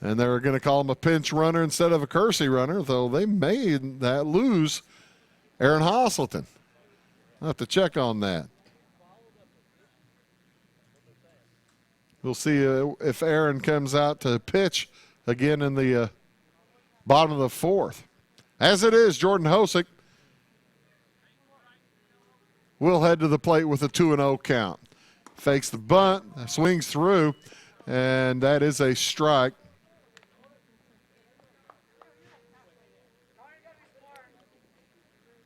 And they're going to call him a pinch runner instead of a courtesy runner, though they may lose Aaron Hosselton. I'll have to check on that. We'll see if Aaron comes out to pitch again in the bottom of the fourth. As it is, Jordan Hosick will head to the plate with a 2-0 count. Fakes the bunt, swings through, and that is a strike.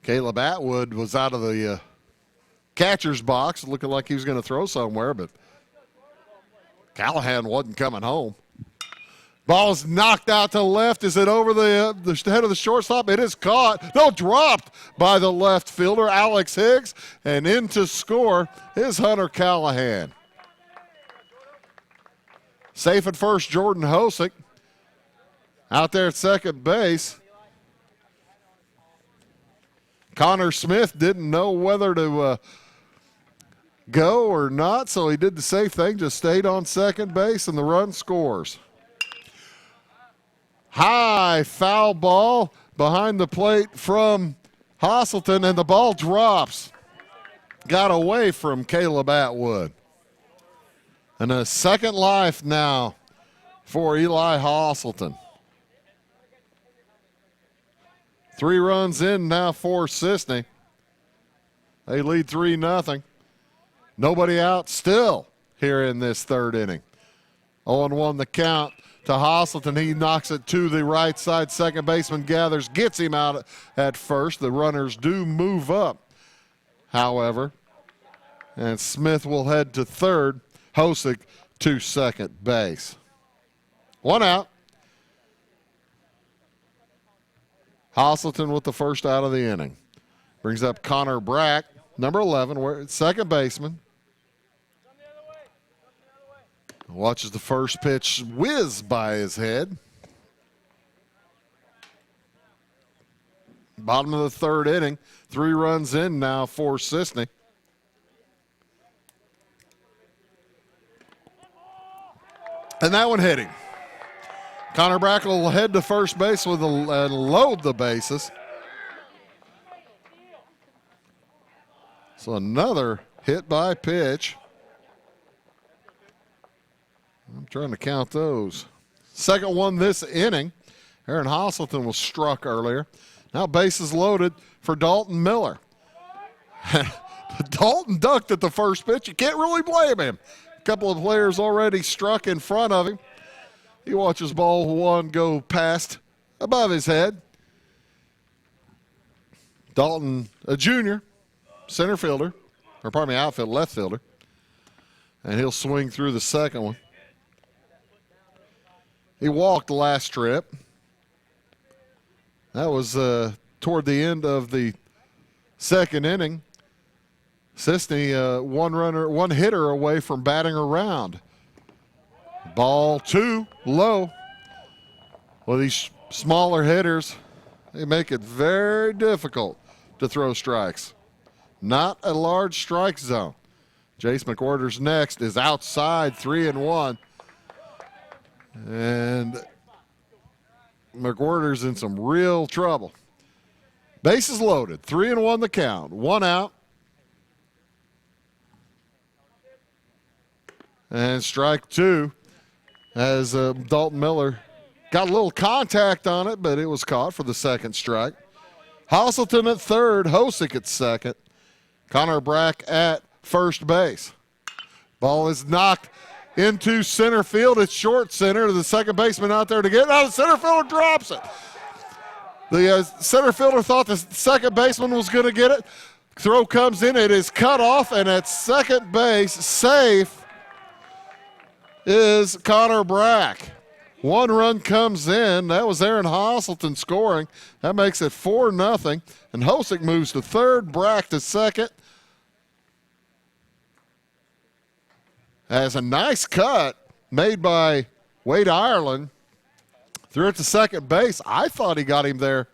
Caleb Atwood was out of the catcher's box, looking like he was going to throw somewhere, but Callahan wasn't coming home. Ball is knocked out to left. Is it over the head of the shortstop? It is caught. No, dropped by the left fielder, Alex Higgs. And in to score is Hunter Callahan. Safe at first, Jordan Hosick. Out there at second base, Connor Smith didn't know whether to go or not, so he did the safe thing, just stayed on second base, and the run scores. High foul ball behind the plate from Hasselton, and the ball drops. Got away from Caleb Atwood. And a second life now for Eli Hasselton. 3 runs in now for Cisne. They lead 3-0. Nobody out still here in this third inning. 0-1 the count to Hasselton. He knocks it to the right side. Second baseman gathers, gets him out at first. The runners do move up, however. And Smith will head to third. Hosick to second base. 1 out. Hasselton with the first out of the inning. Brings up Connor Brack, number 11, second baseman. Watches the first pitch whiz by his head. Bottom of the third inning. 3 runs in now for Cisne. And that one hit him. Connor Brack will head to first base with and load the bases. So another hit by pitch. I'm trying to count those. Second one this inning. Aaron Hasselton was struck earlier. Now bases loaded for Dalton Miller. Dalton ducked at the first pitch. You can't really blame him. A couple of players already struck in front of him. He watches ball one go past above his head. Dalton, a junior, center fielder, or pardon me, outfield, left fielder. And he'll swing through the second one. He walked the last trip. That was toward the end of the second inning. Cisne, one hitter away from batting around. Ball 2, low. Well, these smaller hitters, they make it very difficult to throw strikes. Not a large strike zone. Jace McWhorter's next is outside, 3-1. And McWhorter's in some real trouble. Bases loaded, 3-1 the count, 1 out. And strike 2 as Dalton Miller got a little contact on it, but it was caught for the second strike. Hasselton at third, Hosick at second. Connor Brack at first base. Ball is knocked into center field. It's short center. The second baseman out there to get it. Now the center fielder drops it. The center fielder thought the second baseman was going to get it. Throw comes in. It is cut off, and at second base, safe is Connor Brack. 1 run comes in. That was Aaron Hasselton scoring. That makes it 4-0. And Hosick moves to third, Brack to second. As a nice cut made by Wade Ireland. Threw it to second base. I thought he got him there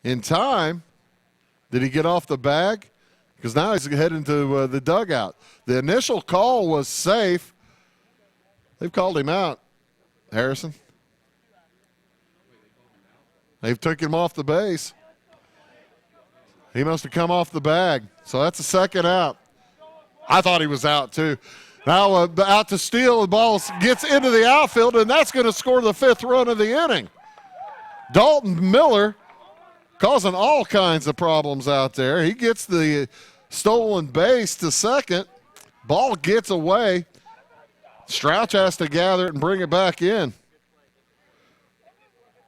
in time. Did he get off the bag? Because now he's heading to the dugout. The initial call was safe. They've called him out, Harrison. They've took him off the base. He must have come off the bag. So that's a second out. I thought he was out too. Now out to steal. The ball gets into the outfield, and that's going to score the 5th run of the inning. Dalton Miller causing all kinds of problems out there. He gets the stolen base to second. Ball gets away. Strouch has to gather it and bring it back in.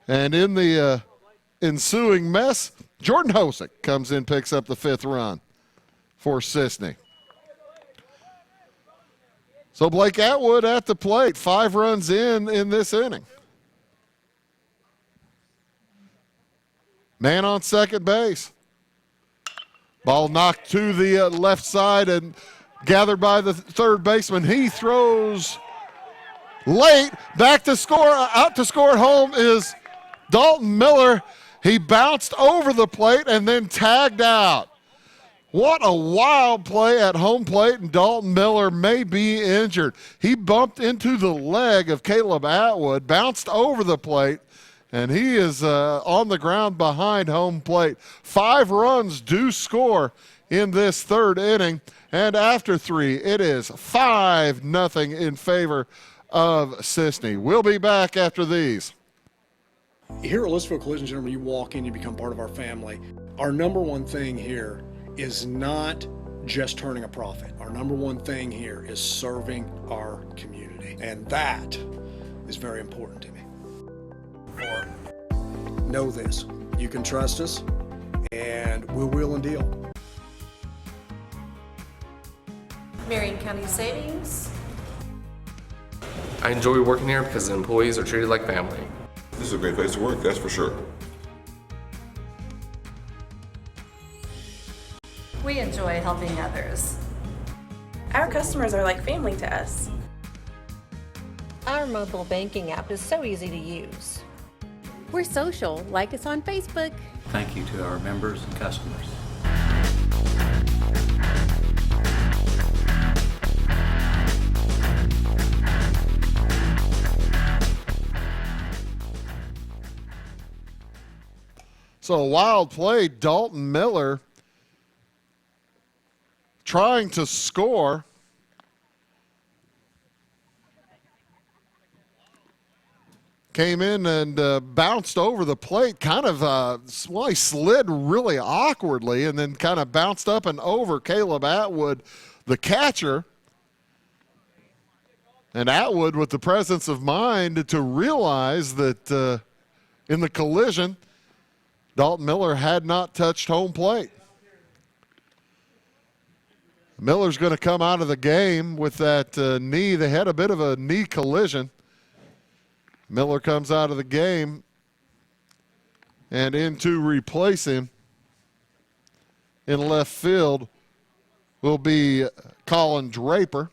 And in the ensuing mess, Jordan Hosick comes in, picks up the 5th run for Cisne. So Blake Atwood at the plate, 5 runs in this inning. Man on second base. Ball knocked to the left side and gathered by the third baseman. He throws late. Back to score, out to score at home is Dalton Miller. He bounced over the plate and then tagged out. What a wild play at home plate, and Dalton Miller may be injured. He bumped into the leg of Caleb Atwood, bounced over the plate, and he is on the ground behind home plate. 5 runs do score in this third inning, and after 3, it is 5-0 in favor of Cisne. We'll be back after these. Here at Louisville Collision Center, when you walk in, you become part of our family. Our number one thing here is not just turning a profit. Our number one thing here is serving our community, and that is very important to me. Know this, you can trust us, and we'll wheel and deal. Marion County Savings. I enjoy working here because the employees are treated like family. This is a great place to work, that's for sure. We enjoy helping others. Our customers are like family to us. Our mobile banking app is so easy to use. We're social. Like us on Facebook. Thank you to our members and customers. So a wild play, Dalton Miller trying to score. Came in and bounced over the plate, kind of, he slid really awkwardly and then kind of bounced up and over Caleb Atwood, the catcher. And Atwood with the presence of mind to realize that in the collision, Dalton Miller had not touched home plate. Miller's going to come out of the game with that knee. They had a bit of a knee collision. Miller comes out of the game, and in to replace him in left field will be Colin Draper.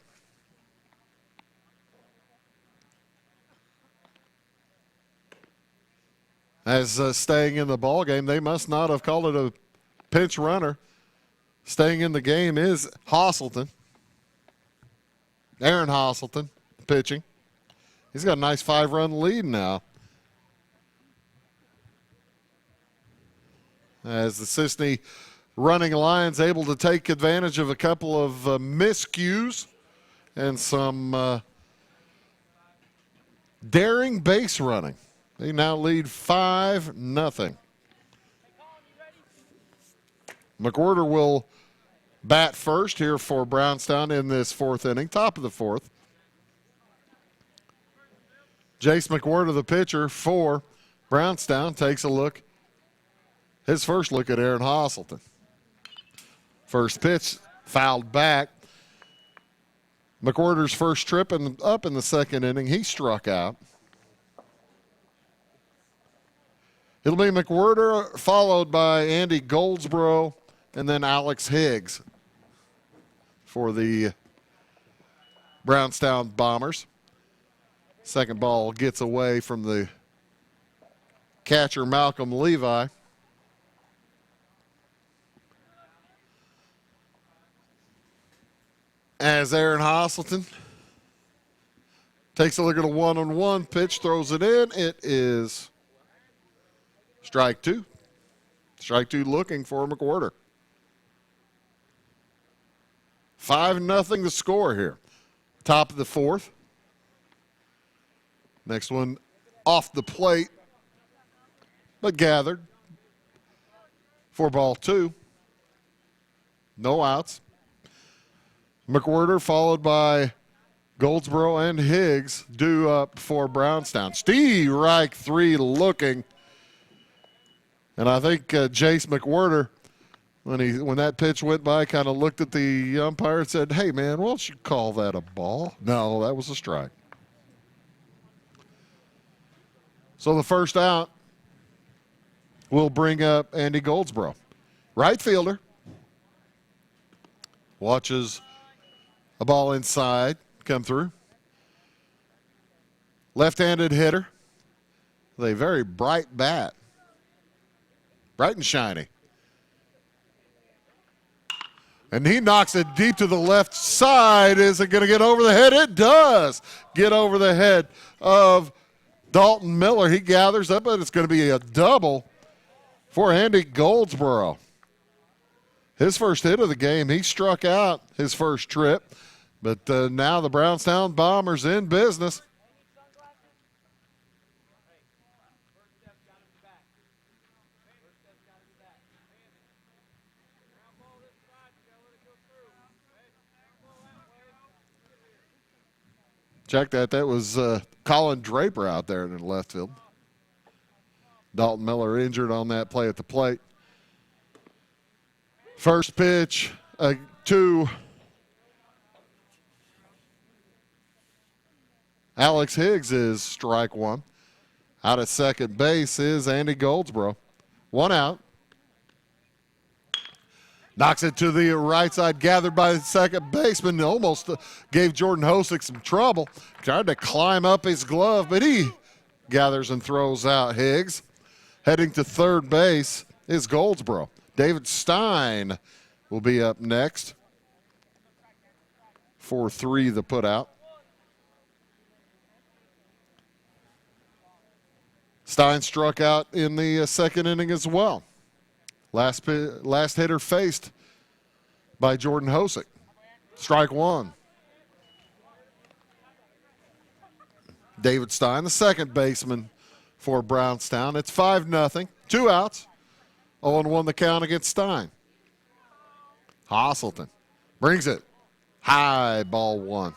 As staying in the ball game, they must not have called it a pinch runner. Staying in the game is Hosselton. Aaron Hosselton pitching. He's got a nice 5-run lead now. As the Cisne running Lions able to take advantage of a couple of miscues and some daring base running. They now lead 5-0. McWhorter will bat first here for Brownstown in this 4th inning, top of the 4th. Jace McWhorter, the pitcher for Brownstown, takes a look, his first look at Aaron Hosselton. First pitch fouled back. McWhorter's first trip and up in the 2nd inning, he struck out. It'll be McWhorter followed by Andy Goldsboro and then Alex Higgs for the Brownstown Bombers. Second ball gets away from the catcher, Malcolm Levi. As Aaron Hosselton takes a look at a 1-on-1 pitch, throws it in. It is strike 2. Strike 2 looking for McWhorter. 5-0 the score here. Top of the 4th. Next one off the plate, but gathered for ball 2. No outs. McWhorter followed by Goldsboro and Higgs due up for Brownstown. Strike 3 looking. And I think Jace McWhorter, when that pitch went by, kind of looked at the umpire and said, "Hey, man, why don't you call that a ball?" No, that was a strike. So the first out will bring up Andy Goldsboro. Right fielder. Watches a ball inside come through. Left-handed hitter with a very bright bat. Bright and shiny. And he knocks it deep to the left side. Is it going to get over the head? It does get over the head of Dalton Miller. He gathers up, but it's going to be a double for Andy Goldsboro. His first hit of the game, he struck out his first trip. But now the Brownstown Bombers in business. Check that. That was Colin Draper out there in the left field. Dalton Miller injured on that play at the plate. First pitch to Alex Higgs is strike one. Out at second base is Andy Goldsboro. One out. Knocks it to the right side, gathered by the second baseman. Almost gave Jordan Hosick some trouble. Tried to climb up his glove, but he gathers and throws out Higgs. Heading to third base is Goldsboro. David Stein will be up next for 3 the put out. Stein struck out in the second inning as well. Last hitter faced by Jordan Hosick. Strike one. David Stein, the second baseman for Brownstown. It's 5-0. 2 outs. 0-1 the count against Stein. Hosselton brings it. High, ball one.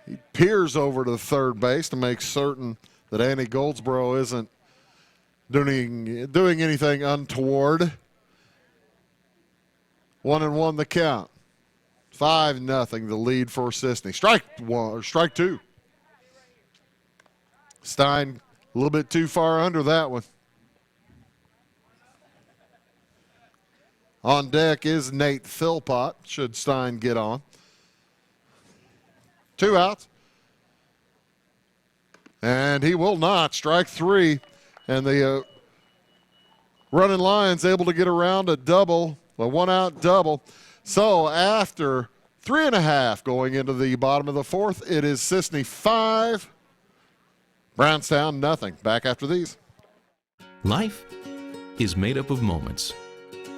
He peers over to the third base to make certain that Andy Goldsboro isn't doing anything untoward. 1-1 the count. 5-0 the lead for Cisne. Strike two. Stein a little bit too far under that one. On deck is Nate Philpott, should Stein get on. 2 outs. And he will not. Strike 3. And the running Lions able to get around a double, a 1-out double. So after 3.5 going into the bottom of the fourth, it is Cisne 5, Brownstown nothing. Back after these. Life is made up of moments.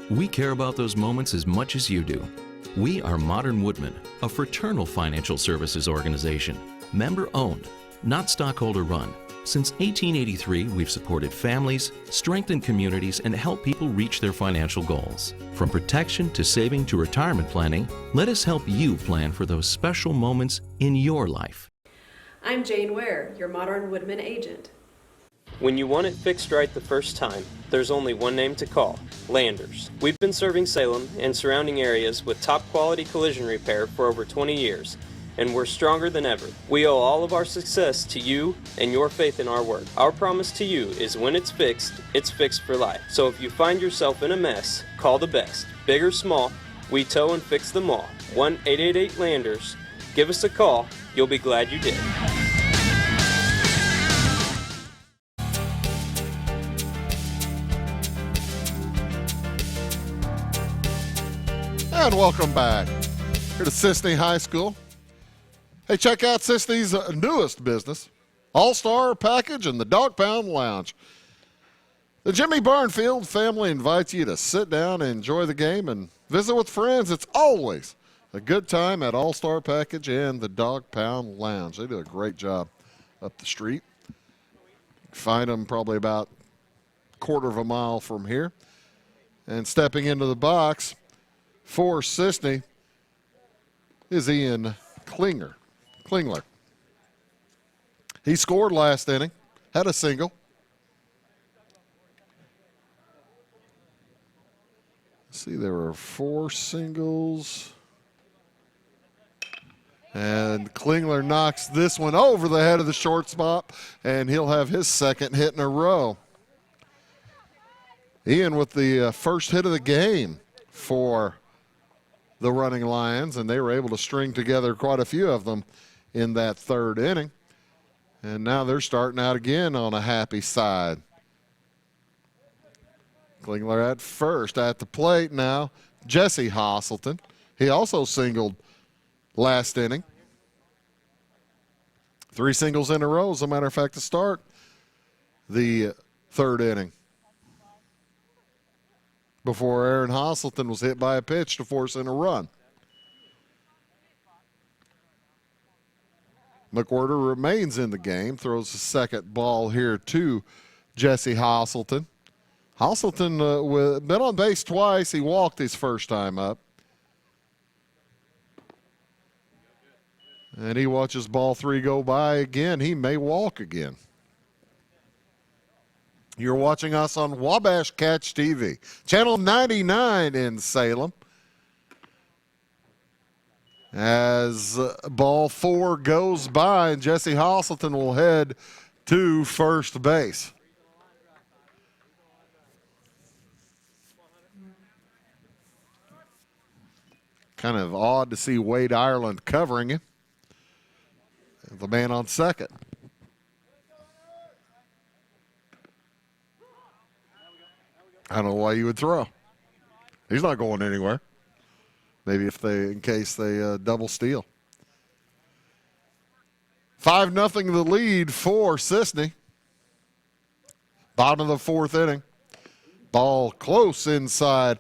We care about those moments as much as you do. We are Modern Woodmen, a fraternal financial services organization, member-owned, not stockholder-run. Since 1883, we've supported families, strengthened communities, and helped people reach their financial goals. From protection to saving to retirement planning, let us help you plan for those special moments in your life. I'm Jane Ware, your Modern Woodman agent. When you want it fixed right the first time, there's only one name to call, Landers. We've been serving Salem and surrounding areas with top quality collision repair for over 20 years, and we're stronger than ever. We owe all of our success to you and your faith in our work. Our promise to you is when it's fixed for life. So if you find yourself in a mess, call the best. Big or small, we tow and fix them all. 1-888-LANDERS. Give us a call. You'll be glad you did. And welcome back here to Cisne High School. Hey, check out Cisne's newest business, All-Star Package and the Dog Pound Lounge. The Jimmy Barnfield family invites you to sit down and enjoy the game and visit with friends. It's always a good time at All-Star Package and the Dog Pound Lounge. They do a great job up the street. Find them probably about a quarter of a mile from here. And stepping into the box for Cisne is Ian Klingler. He scored last inning, had a single. Let's see, there were 4 singles. And Klingler knocks this one over the head of the shortstop, and he'll have his second hit in a row. Ian with the first hit of the game for the running Lions, and they were able to string together quite a few of them in that third inning. And now they're starting out again on a happy side. Klingler at first. At the plate now, Jesse Hasselton. He also singled last inning. 3 singles in a row, as a matter of fact, to start the third inning. Before Aaron Hasselton was hit by a pitch to force in a run. McWhorter remains in the game, throws the second ball here to Jesse Hasselton. Hasselton been on base twice. He walked his first time up. And he watches ball 3 go by again. He may walk again. You're watching us on Wabash Catch TV, channel 99 in Salem. As ball 4 goes by, and Jesse Hasselton will head to first base. Kind of odd to see Wade Ireland covering him. The man on second. I don't know why you would throw. He's not going anywhere. Maybe in case they double steal. 5-0 the lead for Cisne. Bottom of the fourth inning. Ball close inside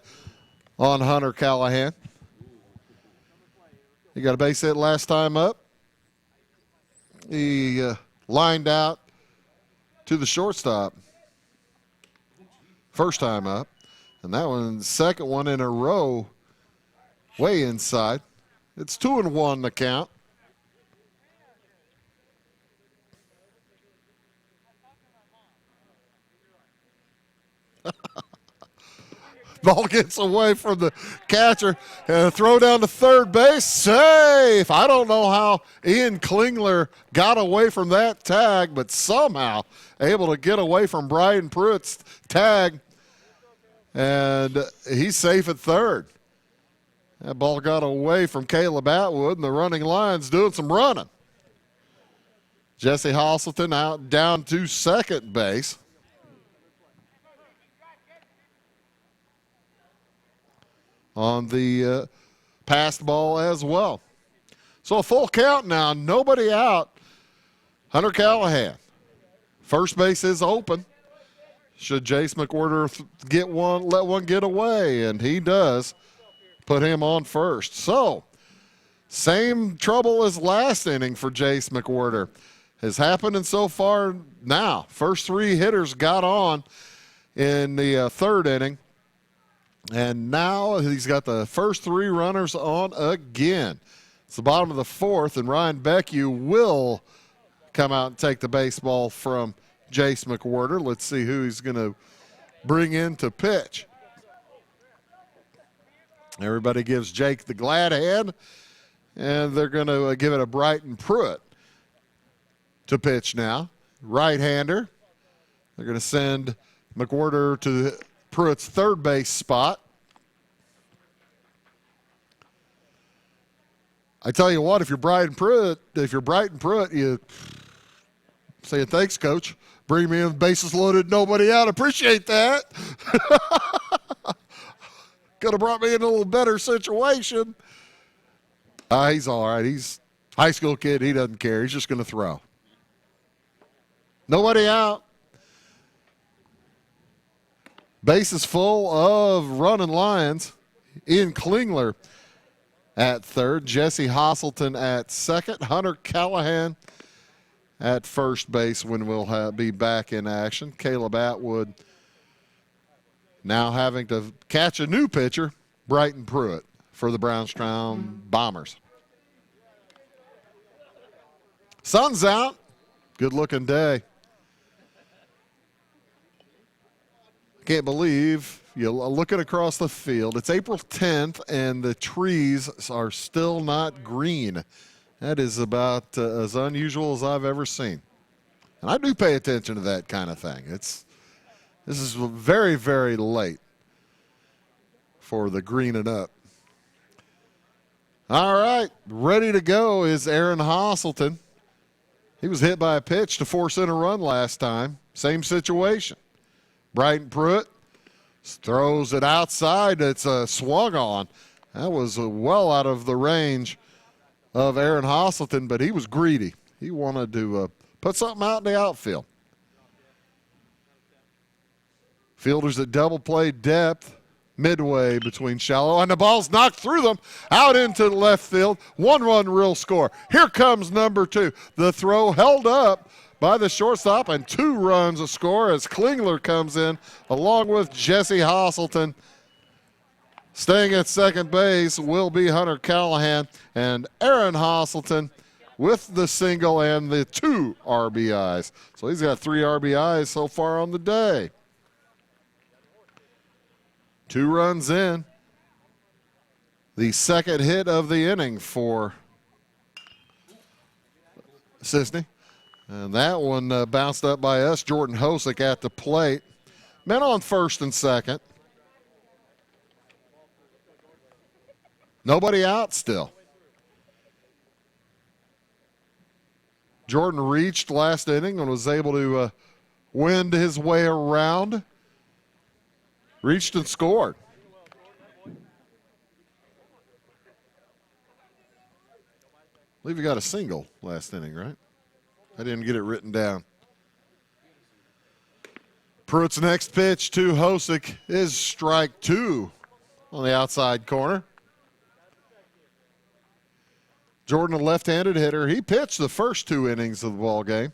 on Hunter Callahan. He got a base hit last time up. He lined out to the shortstop first time up. And that one, second one in a row, way inside. It's 2-1 the count. Ball gets away from the catcher and a throw down to third base. Safe. I don't know how Ian Klingler got away from that tag, but somehow able to get away from Brian Pruitt's tag. And he's safe at third. That ball got away from Caleb Atwood, and the running line's doing some running. Jesse Hasselton out down to second base. On the passed ball as well. So a full count now, nobody out. Hunter Callahan. First base is open. Should Jace McWhorter let one get away, and he does. Put him on first. So same trouble as last inning for Jace McWhorter has happened, and so far now. First 3 hitters got on in the third inning. And now he's got the first 3 runners on again. It's the bottom of the fourth, and Ryan Beckwith will come out and take the baseball from Jace McWhorter. Let's see who he's going to bring in to pitch. Everybody gives Jake the glad hand, and they're going to give it to Brighton Pruitt to pitch now. Right-hander. They're going to send McWhorter to Pruitt's third base spot. I tell you what, if you're Brighton Pruitt, you say thanks, coach. Bring me in, bases loaded, nobody out. Appreciate that. Could have brought me in a little better situation. He's all right. He's a high school kid. He doesn't care. He's just going to throw. Nobody out. Bases full of running Lions. Ian Klingler at third. Jesse Hasselton at second. Hunter Callahan at first base when we'll be back in action. Caleb Atwood now having to catch a new pitcher, Brighton Pruitt, for the Brownstown Bombers. Sun's out. Good-looking day. Can't believe you're looking across the field. It's April 10th, and the trees are still not green. That is about as unusual as I've ever seen. And I do pay attention to that kind of thing. This is very, very late for the greening up. All right, ready to go is Aaron Hasselton. He was hit by a pitch to force in a run last time. Same situation. Brighton Pruitt throws it outside. It's swung on. That was well out of the range of Aaron Hosselton, but he was greedy. He wanted to put something out in the outfield. Fielders at double play depth, midway between shallow, and the ball's knocked through them, out into the left field. 1-run real score. Here comes number 2. The throw held up by the shortstop, and 2 runs a score as Klingler comes in along with Jesse Hosselton. Staying at second base will be Hunter Callahan, and Aaron Hosselton with the single and the 2 RBIs. So he's got 3 RBIs so far on the day. 2 runs in. The second hit of the inning for Cisne. And that one bounced up by us. Jordan Hosick at the plate. Men on first and second. Nobody out still. Jordan reached last inning and was able to wind his way around. Reached and scored. I believe he got a single last inning, right? I didn't get it written down. Pruitt's next pitch to Hosick is strike 2 on the outside corner. Jordan, a left-handed hitter. He pitched the first 2 innings of the ball game.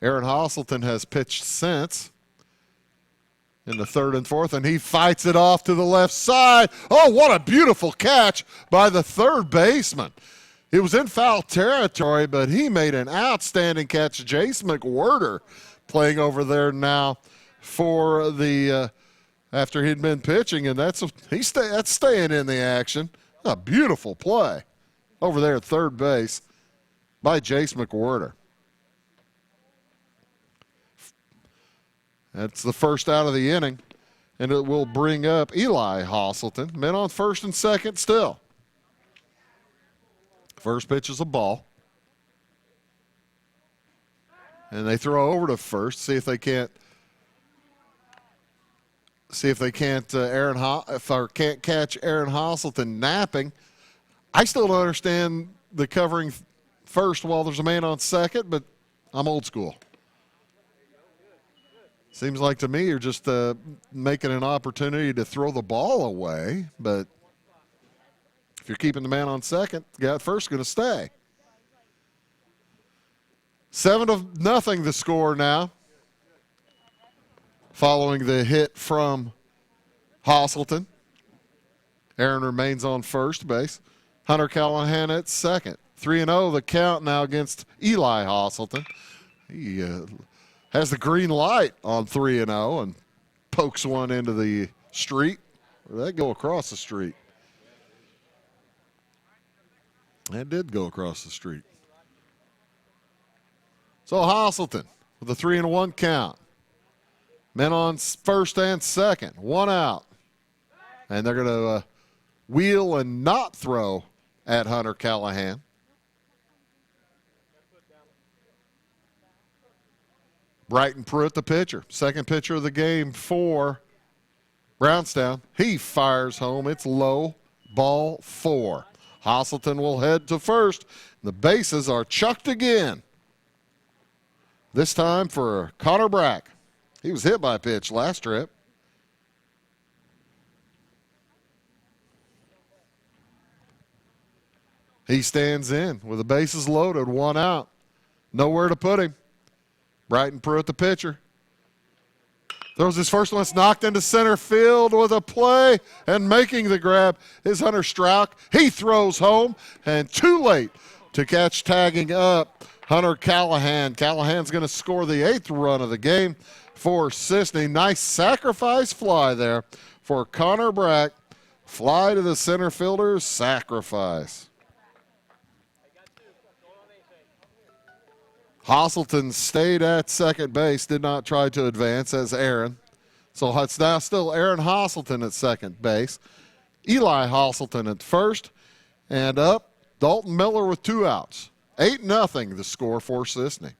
Aaron Hosselton has pitched since in the 3rd and 4th, and he fights it off to the left side. Oh, what a beautiful catch by the third baseman. It was in foul territory, but he made an outstanding catch. Jace McWhirter playing over there now for the after he'd been pitching, and that's staying in the action. A beautiful play over there at third base by Jace McWhirter. That's the first out of the inning, and it will bring up Eli Hosselton. Men on first and second still. First pitch is a ball. And they throw over to first, see if they can't can't catch Aaron Hosselton napping. I still don't understand the covering first while there's a man on second, but I'm old school. Seems like to me you're just making an opportunity to throw the ball away, but if you're keeping the man on second, the guy at first is going to stay. 7-0 the score now, following the hit from Hosselton. Aaron remains on first base. Hunter Callahan at second. 3-0 the count now against Eli Hosselton. He has the green light on 3-0 and pokes one into the street. Or did that go across the street? That did go across the street. So Hosselton with a 3-1 count. Men on first and second. 1 out. And they're going to wheel and not throw at Hunter Callahan. Brighton Pruitt, the pitcher. Second pitcher of the game for Brownstown. He fires home. It's low. Ball 4. Hosselton will head to first. The bases are chucked again. This time for Connor Brack. He was hit by a pitch last trip. He stands in with the bases loaded, 1 out. Nowhere to put him. Brighton Pruitt, the pitcher. Throws his first one. It's knocked into center field with a play, and making the grab is Hunter Strauch. He throws home, and too late to catch tagging up Hunter Callahan. Callahan's going to score the 8th run of the game for Cisne. Nice sacrifice fly there for Connor Brack. Fly to the center fielder, sacrifice. Hosselton stayed at second base, did not try to advance as Aaron. So it's now still Aaron Hosselton at second base. Eli Hosselton at first, and up Dalton Miller with 2 outs. 8-0 the score for Cisne.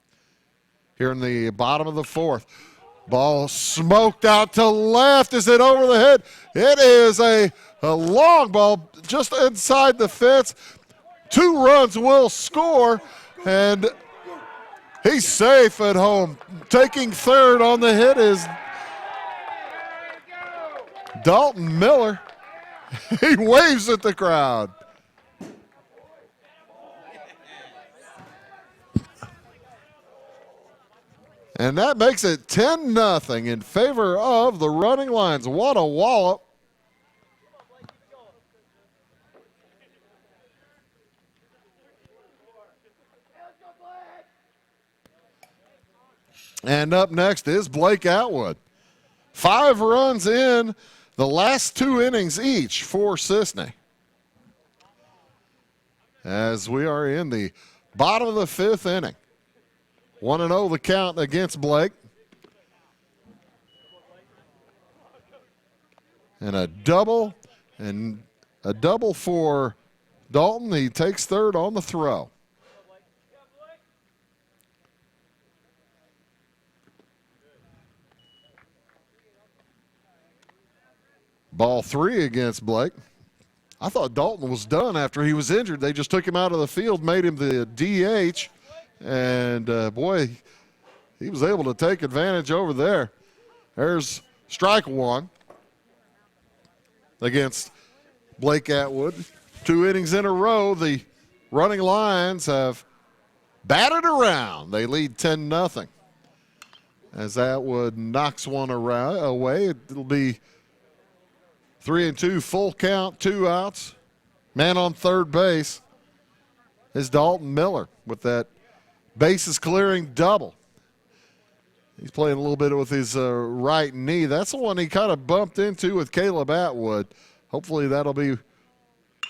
Here in the bottom of the fourth. Ball smoked out to left. Is it over the head? It is a long ball just inside the fence. 2 runs will score, and he's safe at home. Taking third on the hit is Dalton Miller. He waves at the crowd. And that makes it 10-0 in favor of the Running Lions. What a wallop. And up next is Blake Atwood. 5 runs in the last 2 innings each for Cisne. As we are in the bottom of the 5th inning. 1-0 the count against Blake. And a double for Dalton. He takes third on the throw. Ball 3 against Blake. I thought Dalton was done after he was injured. They just took him out of the field, made him the DH. And, boy, he was able to take advantage over there. There's strike 1 against Blake Atwood. 2 innings in a row, the Running Lions have batted around. They lead 10-0. As Atwood knocks one away, it'll be 3-2, full count, 2 outs. Man on third base is Dalton Miller with that bases clearing double. He's playing a little bit with his right knee. That's the one he kind of bumped into with Caleb Atwood. Hopefully that'll be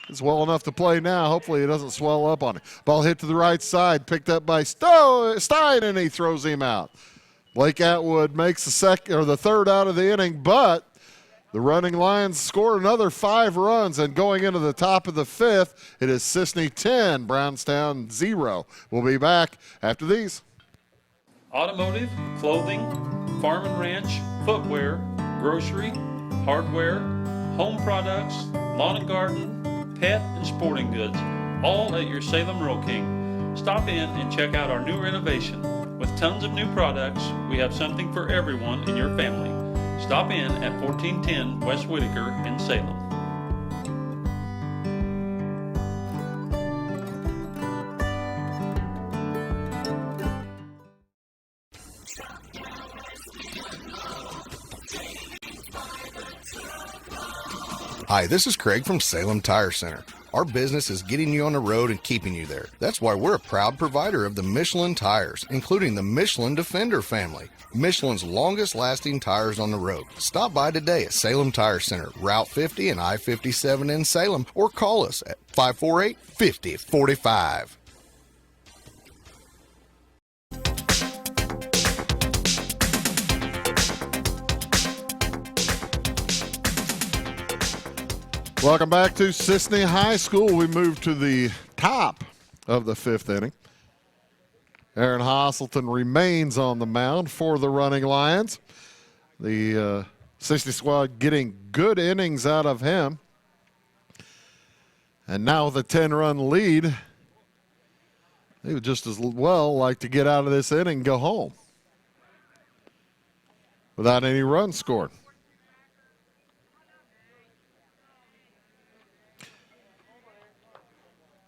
it's well enough to play now. Hopefully it doesn't swell up on it. Ball hit to the right side, picked up by Stein, and he throws him out. Blake Atwood makes the third out of the inning, but the Running Lions score another 5 runs, and going into the top of the 5th, it is Cisne 10, Brownstown 0. We'll be back after these. Automotive, clothing, farm and ranch, footwear, grocery, hardware, home products, lawn and garden, pet and sporting goods, all at your Salem Rural King. Stop in and check out our new renovation. With tons of new products, we have something for everyone in your family. Stop in at 1410 West Whitaker in Salem. Hi, this is Craig from Salem Tire Center. Our business is getting you on the road and keeping you there. That's why we're a proud provider of the Michelin tires, including the Michelin Defender family, Michelin's longest lasting tires on the road. Stop by today at Salem Tire Center, Route 50 and I-57 in Salem, or call us at 548-5045. Welcome back to Cisne High School. We move to the top of the 5th inning. Aaron Hosselton remains on the mound for the Running Lions. The Cisne squad getting good innings out of him. And now with a 10-run lead, they would just as well like to get out of this inning and go home without any runs scored.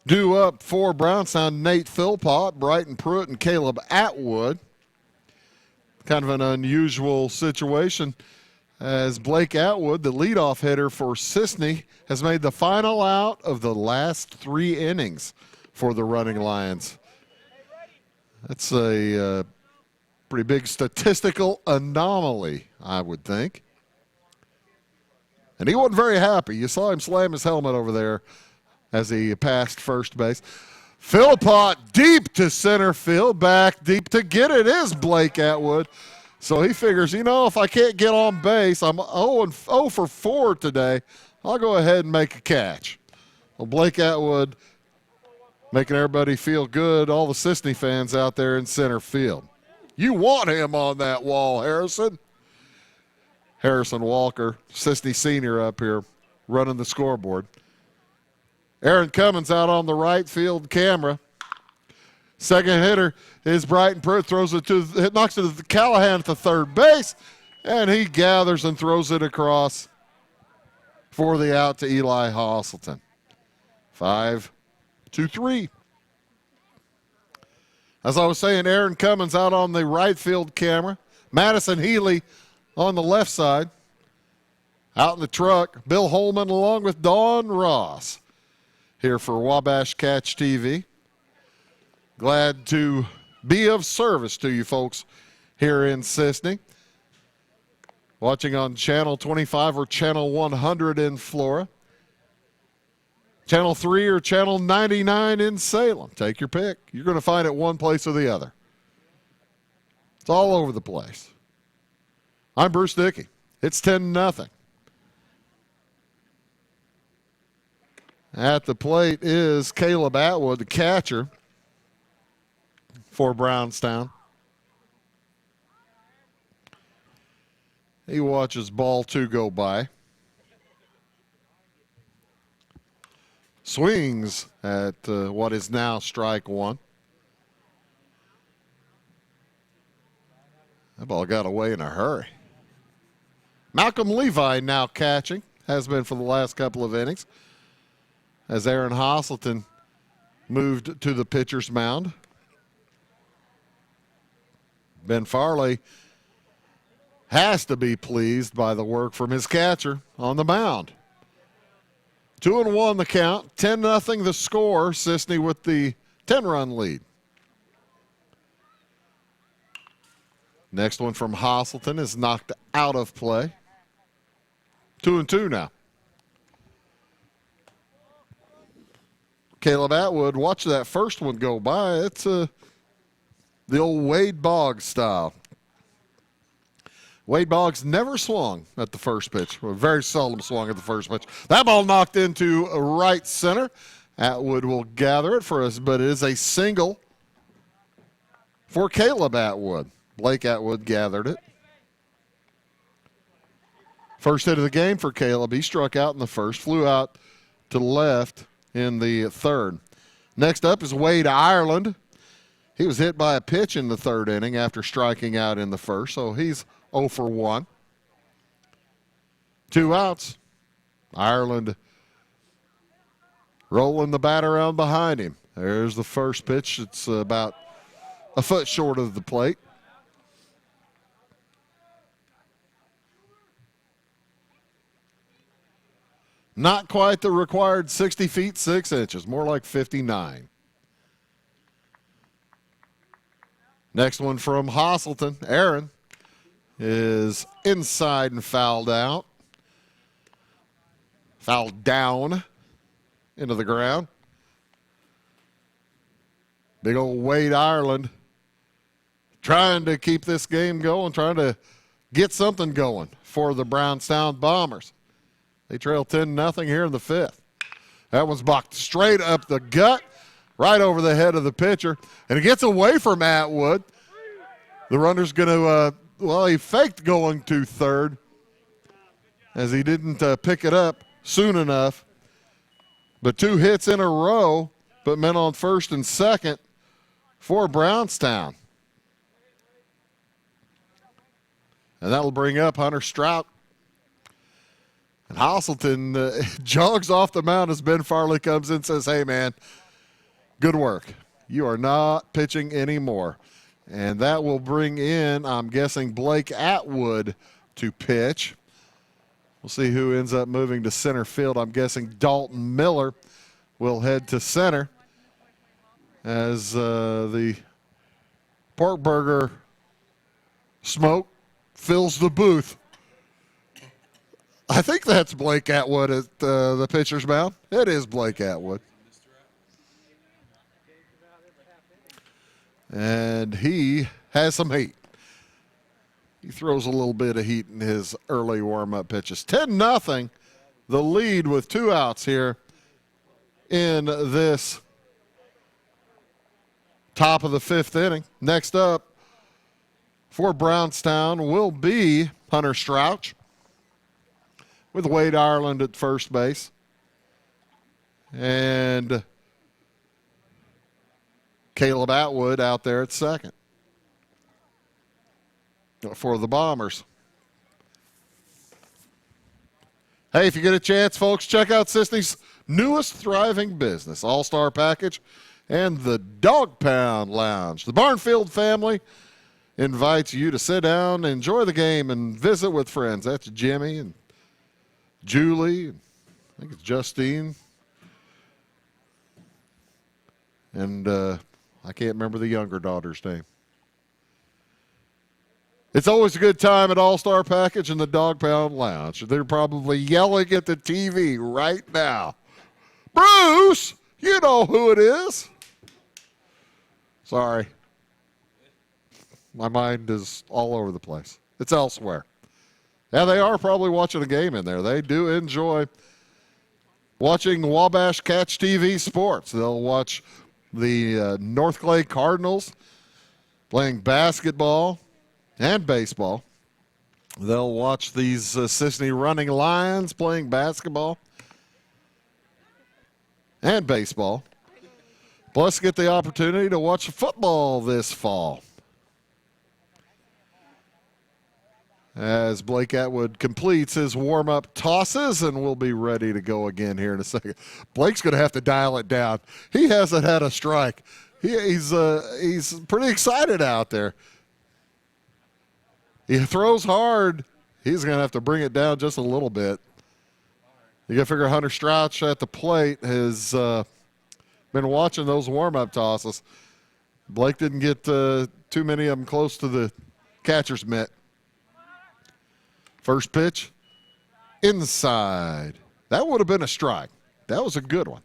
Due up for Brownstown, Nate Philpott, Brighton Pruitt, and Caleb Atwood. Kind of an unusual situation as Blake Atwood, the leadoff hitter for Cisne, has made the final out of the last 3 innings for the Running Lions. That's a pretty big statistical anomaly, I would think. And he wasn't very happy. You saw him slam his helmet over there as he passed first base. Philpott deep to center field, back deep to get it is Blake Atwood. So he figures, if I can't get on base, I'm 0 for 4 today, I'll go ahead and make a catch. Well, Blake Atwood making everybody feel good, all the Cisne fans out there in center field. You want him on that wall, Harrison. Harrison Walker, Cisne Sr. up here running the scoreboard. Aaron Cummins out on the right field camera. Second hitter is Brighton Pruitt, throws it knocks it to Callahan at the third base, and he gathers and throws it across for the out to Eli Hasselton. 5-3. As I was saying, Aaron Cummins out on the right field camera. Madison Healy on the left side. Out in the truck, Bill Holman along with Dawn Ross here for Wabash Catch TV. Glad to be of service to you folks here in Cisne. Watching on Channel 25 or Channel 100 in Flora. Channel 3 or Channel 99 in Salem. Take your pick. You're going to find it one place or the other. It's all over the place. I'm Bruce Dickey. It's 10-0. At the plate is Caleb Atwood, the catcher for Brownstown. He watches ball 2 go by. Swings at what is now strike 1. That ball got away in a hurry. Malcolm Levi now catching, has been for the last couple of innings, as Aaron Hasselton moved to the pitcher's mound. Ben Farley has to be pleased by the work from his catcher on the mound. 2-1 the count, 10-0 the score. Cisne with the 10-run lead. Next one from Hasselton is knocked out of play. 2-2 now. Caleb Atwood, watch that first one go by. It's the old Wade Boggs style. Wade Boggs never swung at the first pitch, or very seldom swung at the first pitch. That ball knocked into right center. Atwood will gather it for us, but it is a single for Caleb Atwood. Blake Atwood gathered it. First hit of the game for Caleb. He struck out in the first, flew out to left in the third. Next up is Wade Ireland. He was hit by a pitch in the third inning after striking out in the first, so he's 0 for 1. 2 outs. Ireland rolling the bat around behind him. There's the first pitch. It's about a foot short of the plate. Not quite the required 60 feet 6 inches, more like 59. Next one from Hasselton. Aaron is inside and fouled out. Fouled down into the ground. Big old Wade Ireland trying to keep this game going, trying to get something going for the Brownstown Bombers. They trail 10-0 here in the 5th. That one's blocked straight up the gut, right over the head of the pitcher, and it gets away from Atwood. The runner's going to, he faked going to third as he didn't pick it up soon enough. But 2 hits in a row, put men on first and second for Brownstown. And that'll bring up Hunter Strout. And Hasselton jogs off the mound as Ben Farley comes in and says, hey, man, good work. You are not pitching anymore. And that will bring in, I'm guessing, Blake Atwood to pitch. We'll see who ends up moving to center field. I'm guessing Dalton Miller will head to center as the pork burger smoke fills the booth. I think that's Blake Atwood at the pitcher's mound. It is Blake Atwood. And he has some heat. He throws a little bit of heat in his early warm-up pitches. 10-0, the lead with 2 outs here in this Top of the 5th inning. Next up for Brownstown will be Hunter Strouch with Wade Ireland at first base. And Caleb Atwood out there at second for the Bombers. Hey, if you get a chance, folks, check out Cisne's newest thriving business, All-Star Package and the Dog Pound Lounge. The Barnfield family invites you to sit down, enjoy the game, and visit with friends. That's Jimmy and Julie, and I think it's Justine. And I can't remember the younger daughter's name. It's always a good time at All-Star Package and the Dog Pound Lounge. They're probably yelling at the TV right now. Bruce, you know who it is. Sorry. My mind is all over the place. It's elsewhere. Yeah, they are probably watching a game in there. They do enjoy watching Wabash Catch TV Sports. They'll watch the North Clay Cardinals playing basketball and baseball. They'll watch these Cisne Running Lions playing basketball and baseball. Plus, get the opportunity to watch football this fall. As Blake Atwood completes his warm-up tosses, and we'll be ready to go again here in a second. Blake's going to have to dial it down. He hasn't had a strike. He's pretty excited out there. He throws hard. He's going to have to bring it down just a little bit. You got to figure Hunter Strouch at the plate has been watching those warm-up tosses. Blake didn't get too many of them close to the catcher's mitt. First pitch, inside. That would have been a strike. That was a good one.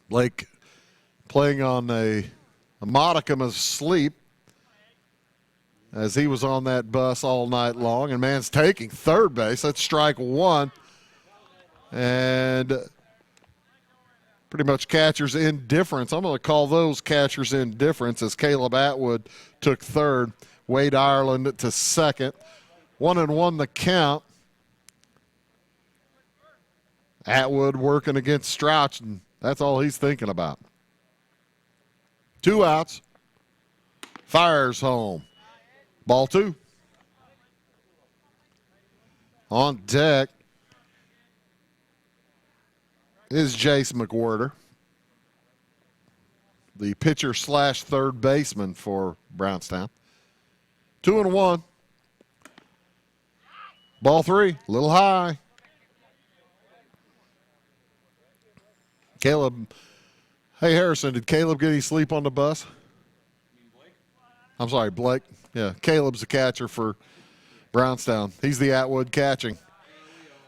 Blake playing on a modicum of sleep as he was on that bus all night long. And man's taking third base. That's strike one. And pretty much catcher's indifference. I'm going to call those catcher's indifference as Caleb Atwood took third. Wade Ireland to second. 1-1 the count. Atwood working against Strouch, and that's all he's thinking about. 2 outs. Fires home. Ball 2. On deck is Jace McWhorter, the pitcher / third baseman for Brownstown. 2-1. Ball 3, a little high. Caleb. Hey, Harrison, did Caleb get any sleep on the bus? I'm sorry, Blake. Yeah, Caleb's the catcher for Brownstown. He's the Atwood catching.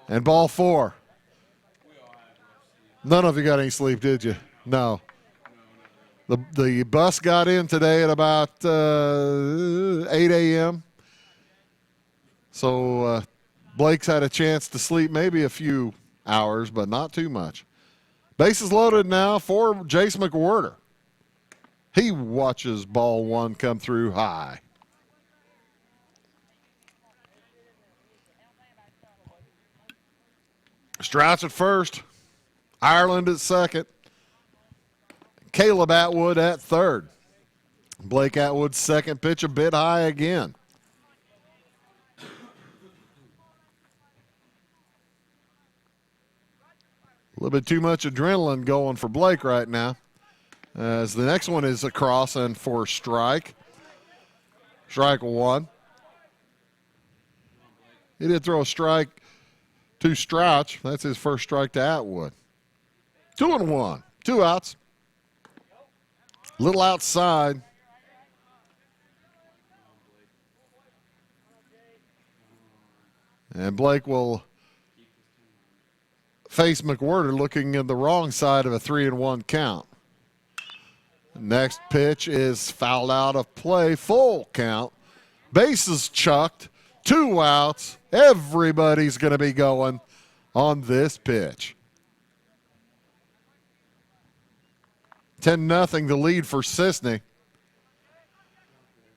And ball 4. None of you got any sleep, did you? No. The bus got in today at about 8 a.m. So Blake's had a chance to sleep maybe a few hours, but not too much. Bases loaded now for Jace McWhorter. He watches ball 1 come through high. Strouch at first. Ireland at second. Caleb Atwood at third. Blake Atwood's second pitch a bit high again. A little bit too much adrenaline going for Blake right now. As the next one is across and for strike. Strike 1. He did throw a strike to Strouch. That's his first strike to Atwood. 2-1. 2 outs. Little outside. And Blake will face McWhorter looking in the wrong side of a 3-1 count. Next pitch is fouled out of play. Full count. Bases chucked. 2 outs. Everybody's going to be going on this pitch. 10-0 the lead for Cisne.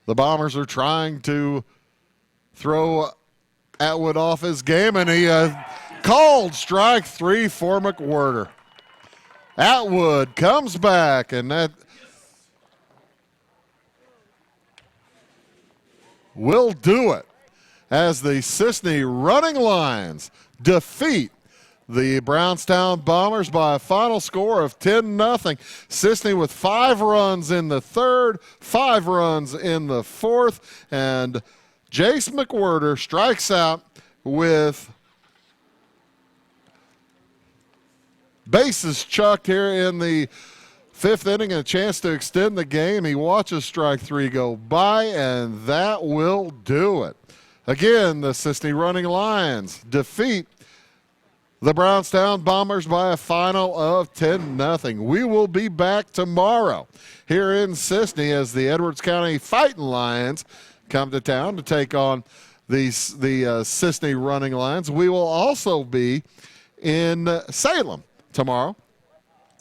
The Bombers are trying to throw Atwood off his game, and he called strike 3 for McWhirter. Atwood comes back, and that will do it as the Cisne Running Lions defeat the Brownstown Bombers by a final score of 10-0. Cisne with 5 runs in the third, 5 runs in the fourth, and Jace McWhirter strikes out with bases chucked here in the 5th inning and a chance to extend the game. He watches strike 3 go by, and that will do it. Again, the Cisne Running Lions defeat the Brownstown Bombers by a final of 10-0. We will be back tomorrow here in Cisne as the Edwards County Fighting Lions come to town to take on the Cisne Running Lions. We will also be in Salem tomorrow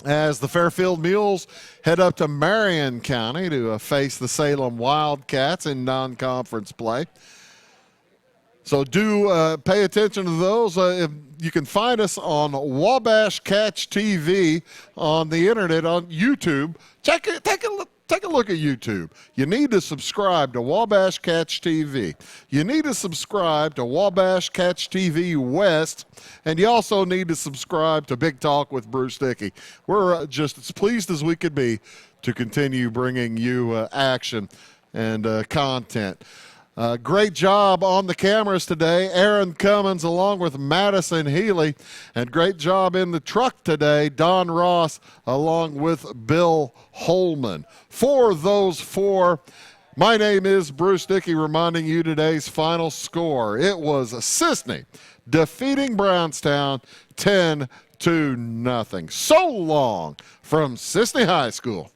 as the Fairfield Mules head up to Marion County to face the Salem Wildcats in non-conference play. So do pay attention to those. If you can find us on Wabash Catch TV on the internet, on YouTube. Take a look at YouTube. You need to subscribe to Wabash Catch TV. You need to subscribe to Wabash Catch TV West, and you also need to subscribe to Big Talk with Bruce Dickey. We're just as pleased as we could be to continue bringing you action and content. Great job on the cameras today, Aaron Cummins along with Madison Healy, and great job in the truck today, Don Ross along with Bill Holman. For those 4, my name is Bruce Dickey, reminding you today's final score. It was Cisne defeating Brownstown 10-0. So long from Cisne High School.